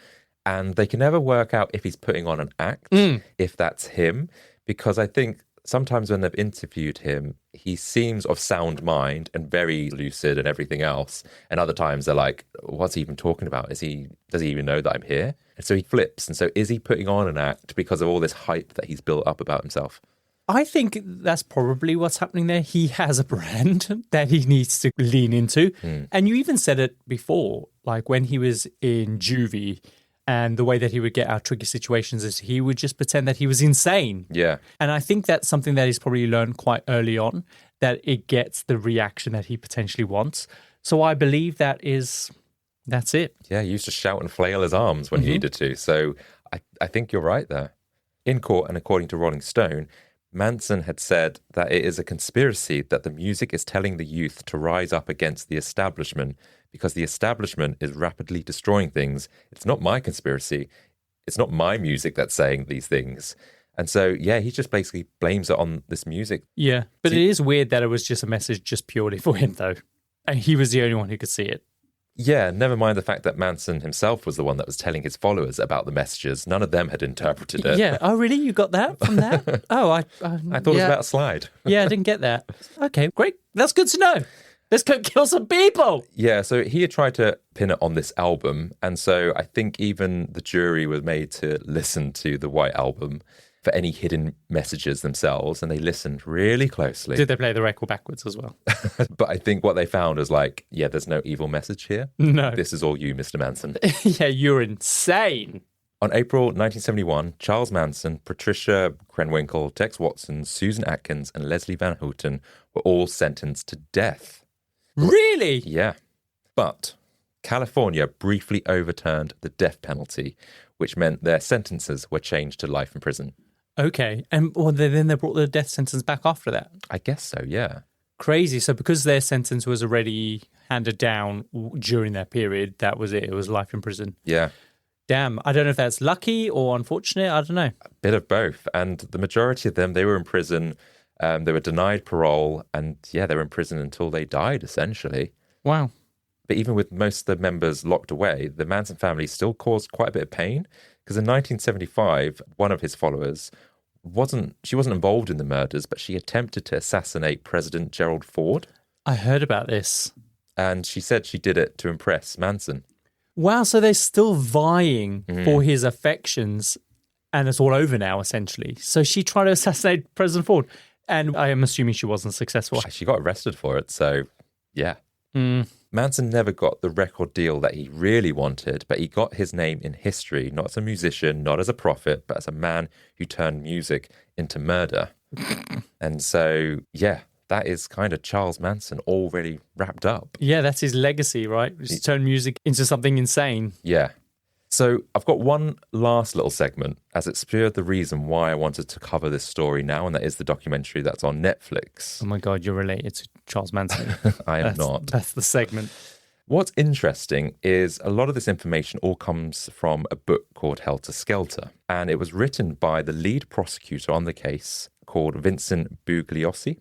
and they can never work out if he's putting on an act, if that's him, because I think sometimes when they've interviewed him, he seems of sound mind and very lucid and everything else. And other times they're like, "What's he even talking about? Does he even know that I'm here?" And so he flips. And so is he putting on an act because of all this hype that he's built up about himself? I think that's probably what's happening there. He has a brand that he needs to lean into. And you even said it before, like when he was in juvie, and the way that he would get out of tricky situations is he would just pretend that he was insane. Yeah. And I think that's something that he's probably learned quite early on, that it gets the reaction that he potentially wants. So I believe that's it. Yeah, he used to shout and flail his arms when he needed to. So I think you're right there. In court, and according to Rolling Stone, Manson had said that it is a conspiracy that the music is telling the youth to rise up against the establishment because the establishment is rapidly destroying things. It's not my conspiracy. It's not my music that's saying these things. And so, yeah, he just basically blames it on this music. Yeah, but it is weird that it was just a message just purely for him, though. And he was the only one who could see it. Yeah, never mind the fact that Manson himself was the one that was telling his followers about the messages. None of them had interpreted it. Yeah. Oh, really? You got that from that? Oh, I thought it was about a slide. Yeah, I didn't get that. Okay, great. That's good to know. Let's go kill some people. Yeah, so he had tried to pin it on this album. And so I think even the jury was made to listen to the White Album for any hidden messages themselves. And they listened really closely. Did they play the record backwards as well? But I think what they found was like, yeah, there's no evil message here. No. This is all you, Mr. Manson. Yeah, you're insane. On April 1971, Charles Manson, Patricia Krenwinkel, Tex Watson, Susan Atkins, and Leslie Van Houten were all sentenced to death. Really? Yeah. But California briefly overturned the death penalty, which meant their sentences were changed to life in prison. Okay. And then they brought the death sentence back after that? I guess so, yeah. Crazy. So because their sentence was already handed down during that period, that was it. It was life in prison. Yeah. Damn. I don't know if that's lucky or unfortunate. I don't know. A bit of both. And the majority of them, they were in prison. They were denied parole. And yeah, they were in prison until they died, essentially. Wow. But even with most of the members locked away, the Manson family still caused quite a bit of pain. Because in 1975, one of his followers wasn't involved in the murders, but she attempted to assassinate President Gerald Ford. I heard about this. And she said she did it to impress Manson. Wow, so they're still vying for his affections, and it's all over now, essentially. So she tried to assassinate President Ford, and I am assuming she wasn't successful. She got arrested for it, so yeah. Manson never got the record deal that he really wanted, but he got his name in history, not as a musician, not as a prophet, but as a man who turned music into murder. And so, yeah, that is kind of Charles Manson already wrapped up. Yeah, that's his legacy, right? Just turn music into something insane. Yeah. So I've got one last little segment as it spurred the reason why I wanted to cover this story now, and that is the documentary that's on Netflix. Oh my God, you're related to Charles Manson. I am not. That's the segment. What's interesting is a lot of this information all comes from a book called Helter Skelter, and it was written by the lead prosecutor on the case called Vincent Bugliosi.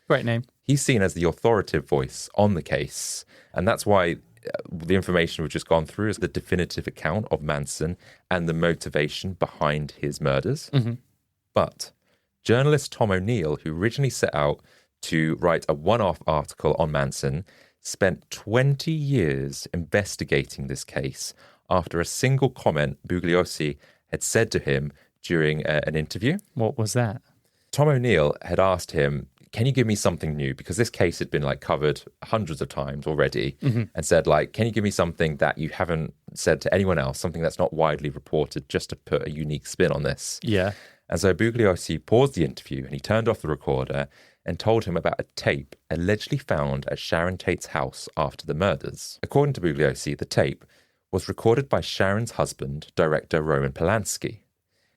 Great name. He's seen as the authoritative voice on the case, and that's why the information we've just gone through is the definitive account of Manson and the motivation behind his murders. But journalist Tom O'Neill, who originally set out to write a one-off article on Manson, spent 20 years investigating this case after a single comment Bugliosi had said to him during an interview. What was that? Tom O'Neill had asked him, can you give me something new? Because this case had been covered hundreds of times already, and said can you give me something that you haven't said to anyone else, something that's not widely reported, just to put a unique spin on this. Yeah. And so Bugliosi paused the interview and he turned off the recorder and told him about a tape allegedly found at Sharon Tate's house after the murders. According to Bugliosi, the tape was recorded by Sharon's husband, director Roman Polanski.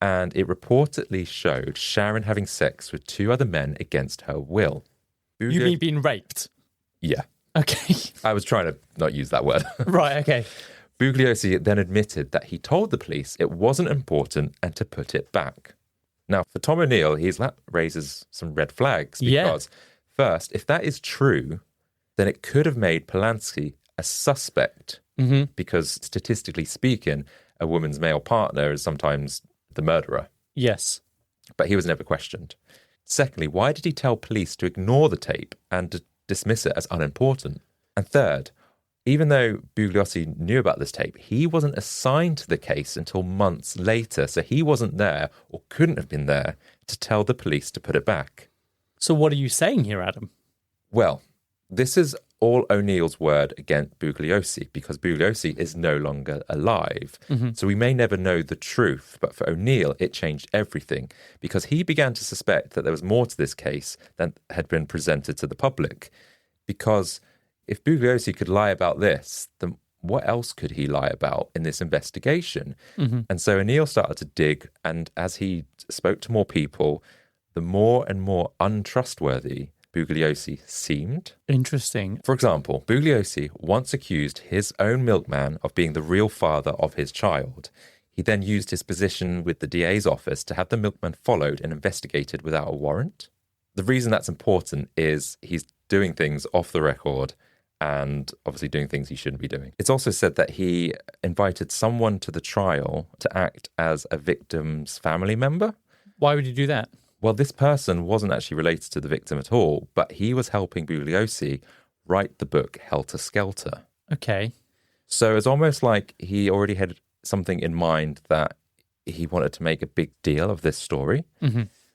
And it reportedly showed Sharon having sex with 2 other men against her will. You mean being raped? Yeah. Okay. I was trying to not use that word. Right, okay. Bugliosi then admitted that he told the police it wasn't important and to put it back. Now, for Tom O'Neill, that raises some red flags because, first, if that is true, then it could have made Polanski a suspect because, statistically speaking, a woman's male partner is sometimes the murderer. Yes. But he was never questioned. Secondly, why did he tell police to ignore the tape and to dismiss it as unimportant? And third, even though Bugliosi knew about this tape, he wasn't assigned to the case until months later, so he wasn't there or couldn't have been there to tell the police to put it back. So what are you saying here, Adam? Well, this is all O'Neill's word against Bugliosi because Bugliosi is no longer alive. So we may never know the truth, but for O'Neill, it changed everything because he began to suspect that there was more to this case than had been presented to the public. Because if Bugliosi could lie about this, then what else could he lie about in this investigation? And so O'Neill started to dig, and as he spoke to more people, the more and more untrustworthy Bugliosi seemed. Interesting. For example, Bugliosi once accused his own milkman of being the real father of his child. He then used his position with the DA's office to have the milkman followed and investigated without a warrant. The reason that's important is he's doing things off the record and obviously doing things he shouldn't be doing. It's also said that he invited someone to the trial to act as a victim's family member. Why would you do that? Well, this person wasn't actually related to the victim at all, but he was helping Bugliosi write the book Helter Skelter. Okay. So it's almost like he already had something in mind that he wanted to make a big deal of this story.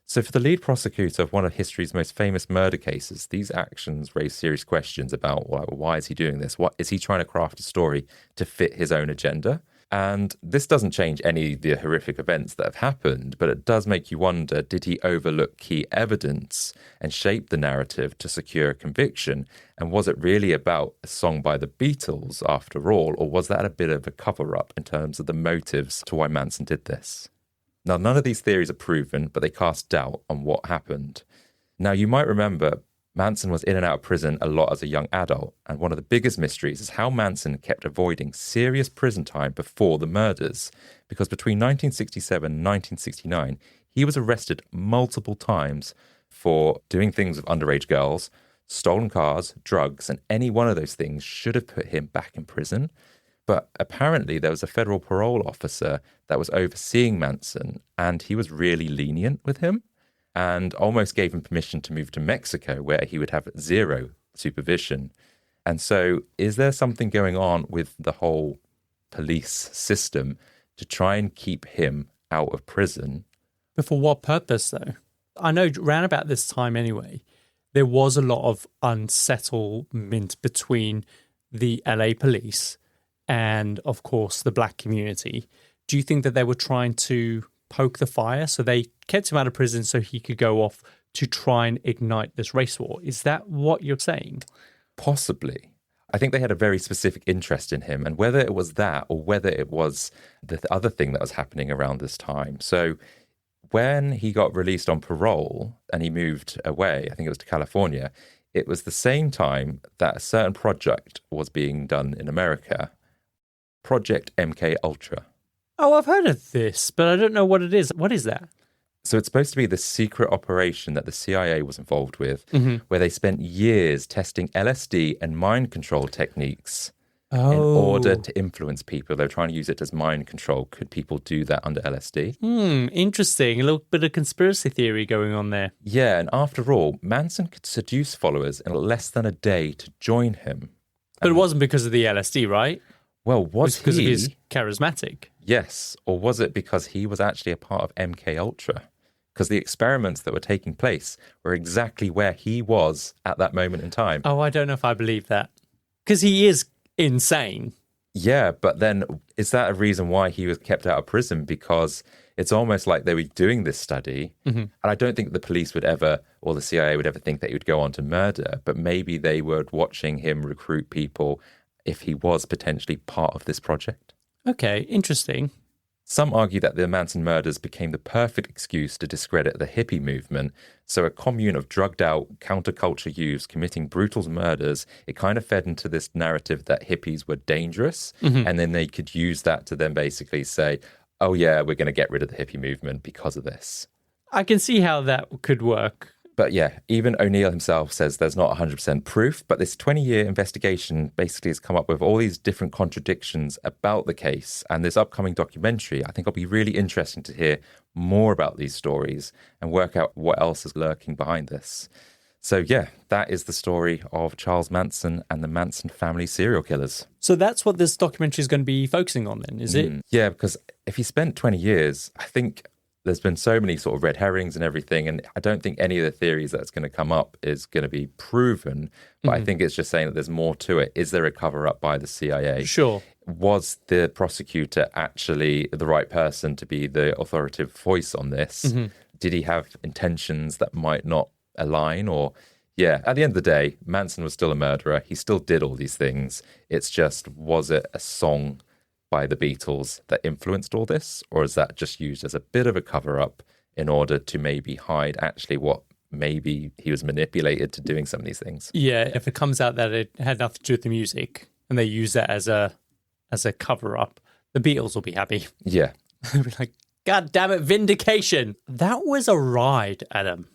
So for the lead prosecutor of one of history's most famous murder cases, these actions raise serious questions about why is he doing this? What is he trying to craft a story to fit his own agenda? And this doesn't change any of the horrific events that have happened, but it does make you wonder, did he overlook key evidence and shape the narrative to secure a conviction? And was it really about a song by the Beatles after all, or was that a bit of a cover-up in terms of the motives to why Manson did this? Now, none of these theories are proven, but they cast doubt on what happened. Now, you might remember Manson was in and out of prison a lot as a young adult, and one of the biggest mysteries is how Manson kept avoiding serious prison time before the murders, because between 1967 and 1969, he was arrested multiple times for doing things with underage girls, stolen cars, drugs, and any one of those things should have put him back in prison. But apparently there was a federal parole officer that was overseeing Manson, and he was really lenient with him and almost gave him permission to move to Mexico, where he would have zero supervision. And so is there something going on with the whole police system to try and keep him out of prison? But for what purpose, though? I know around about this time anyway, there was a lot of unsettlement between the LA police and, of course, the black community. Do you think that they were trying to poke the fire, so they kept him out of prison so he could go off to try and ignite this race war? Is that what you're saying? Possibly. I think they had a very specific interest in him, and whether it was that or whether it was the other thing that was happening around this time. So when he got released on parole and he moved away, I think it was to California, it was the same time that a certain project was being done in America, Project MK Ultra. Oh, I've heard of this, but I don't know what it is. What is that? So it's supposed to be the secret operation that the CIA was involved with, where they spent years testing LSD and mind control techniques in order to influence people. They were trying to use it as mind control. Could people do that under LSD? Interesting. A little bit of conspiracy theory going on there. Yeah, and after all, Manson could seduce followers in less than a day to join him. But it wasn't because of the LSD, right? Well, was Because he? of his charismatic. Yes. Or was it because he was actually a part of MK Ultra? Because the experiments that were taking place were exactly where he was at that moment in time. Oh, I don't know if I believe that. Because he is insane. Yeah, but then is that a reason why he was kept out of prison? Because it's almost like they were doing this study, and I don't think the police would ever, or the CIA would ever think that he would go on to murder, but maybe they were watching him recruit people if he was potentially part of this project. Okay, interesting. Some argue that the Manson murders became the perfect excuse to discredit the hippie movement. So a commune of drugged out counterculture youths committing brutal murders, it kind of fed into this narrative that hippies were dangerous. And then they could use that to then basically say, oh yeah, we're going to get rid of the hippie movement because of this. I can see how that could work. But yeah, even O'Neill himself says there's not 100% proof, but this 20-year investigation basically has come up with all these different contradictions about the case. And this upcoming documentary, I think it'll be really interesting to hear more about these stories and work out what else is lurking behind this. So yeah, that is the story of Charles Manson and the Manson family serial killers. So that's what this documentary is going to be focusing on then, is it? Yeah, because if he spent 20 years, I think there's been so many sort of red herrings and everything, and I don't think any of the theories that's going to come up is going to be proven, but I think it's just saying that there's more to it. Is there a cover-up by the CIA? Sure. Was the prosecutor actually the right person to be the authoritative voice on this? Did he have intentions that might not align? Or, yeah, at the end of the day, Manson was still a murderer. He still did all these things. It's just, was it a song by the Beatles that influenced all this? Or is that just used as a bit of a cover-up in order to maybe hide actually what maybe he was manipulated to doing some of these things? Yeah, if it comes out that it had nothing to do with the music and they use that as a cover-up, the Beatles will be happy. Yeah. They'll be like, God damn it, vindication. That was a ride, Adam.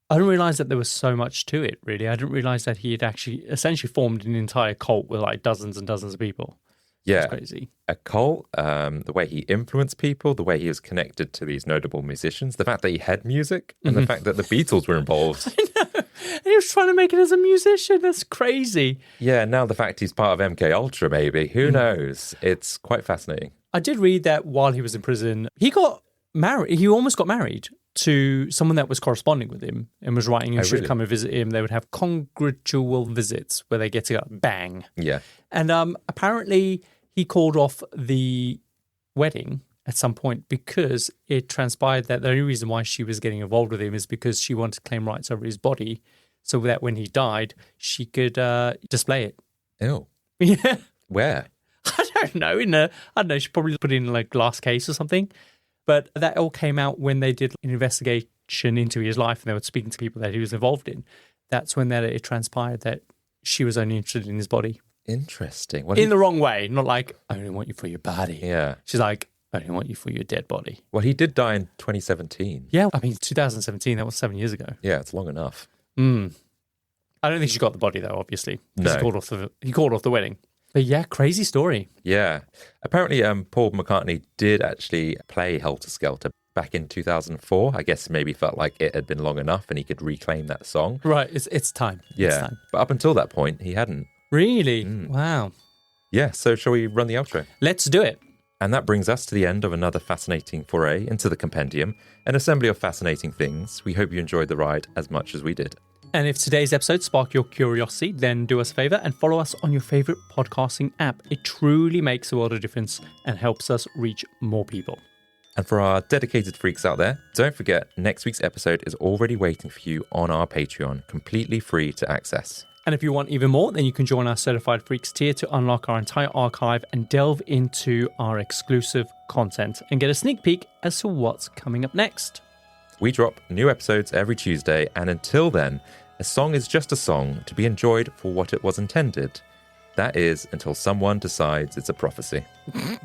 I didn't realize that there was so much to it, really. I didn't realize that he had actually essentially formed an entire cult with like dozens and dozens of people. Yeah. It's crazy. A cult, the way he influenced people, the way he was connected to these notable musicians, the fact that he had music, and the fact that the Beatles were involved. I know. And he was trying to make it as a musician. That's crazy. Yeah, now the fact he's part of MK Ultra, maybe. Who knows? It's quite fascinating. I did read that while he was in prison, he got married. He almost got married to someone that was corresponding with him and was writing who should come and visit him. They would have congratulatory visits where they get to go bang. Yeah. And apparently he called off the wedding at some point because it transpired that the only reason why she was getting involved with him is because she wanted to claim rights over his body so that when he died, she could display it. Ew. Yeah. Where? I don't know. I don't know. She probably put it in like a glass case or something. But that all came out when they did an investigation into his life and they were speaking to people that he was involved in. That's when it transpired that she was only interested in his body. Interesting. Well, in the wrong way. Not like, I only want you for your body. Yeah. She's like, I only want you for your dead body. Well, he did die in 2017. Yeah. I mean, 2017, that was 7 years ago. Yeah, it's long enough. I don't think she got the body, though, obviously. No. He called off the wedding. But yeah, crazy story. Yeah. Apparently, Paul McCartney did actually play Helter Skelter back in 2004. I guess maybe felt like it had been long enough and he could reclaim that song. Right. It's time. Yeah. It's time. But up until that point, he hadn't. Really? Wow. Yeah. So shall we run the outro? Let's do it. And that brings us to the end of another fascinating foray into the Compendium, an assembly of fascinating things. We hope you enjoyed the ride as much as we did. And if today's episode sparked your curiosity, then do us a favor and follow us on your favorite podcasting app. It truly makes a world of difference and helps us reach more people. And for our dedicated freaks out there, don't forget next week's episode is already waiting for you on our Patreon, completely free to access. And if you want even more, then you can join our Certified Freaks tier to unlock our entire archive and delve into our exclusive content and get a sneak peek as to what's coming up next. We drop new episodes every Tuesday, and until then, a song is just a song to be enjoyed for what it was intended. That is, until someone decides it's a prophecy.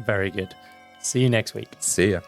Very good. See you next week. See ya.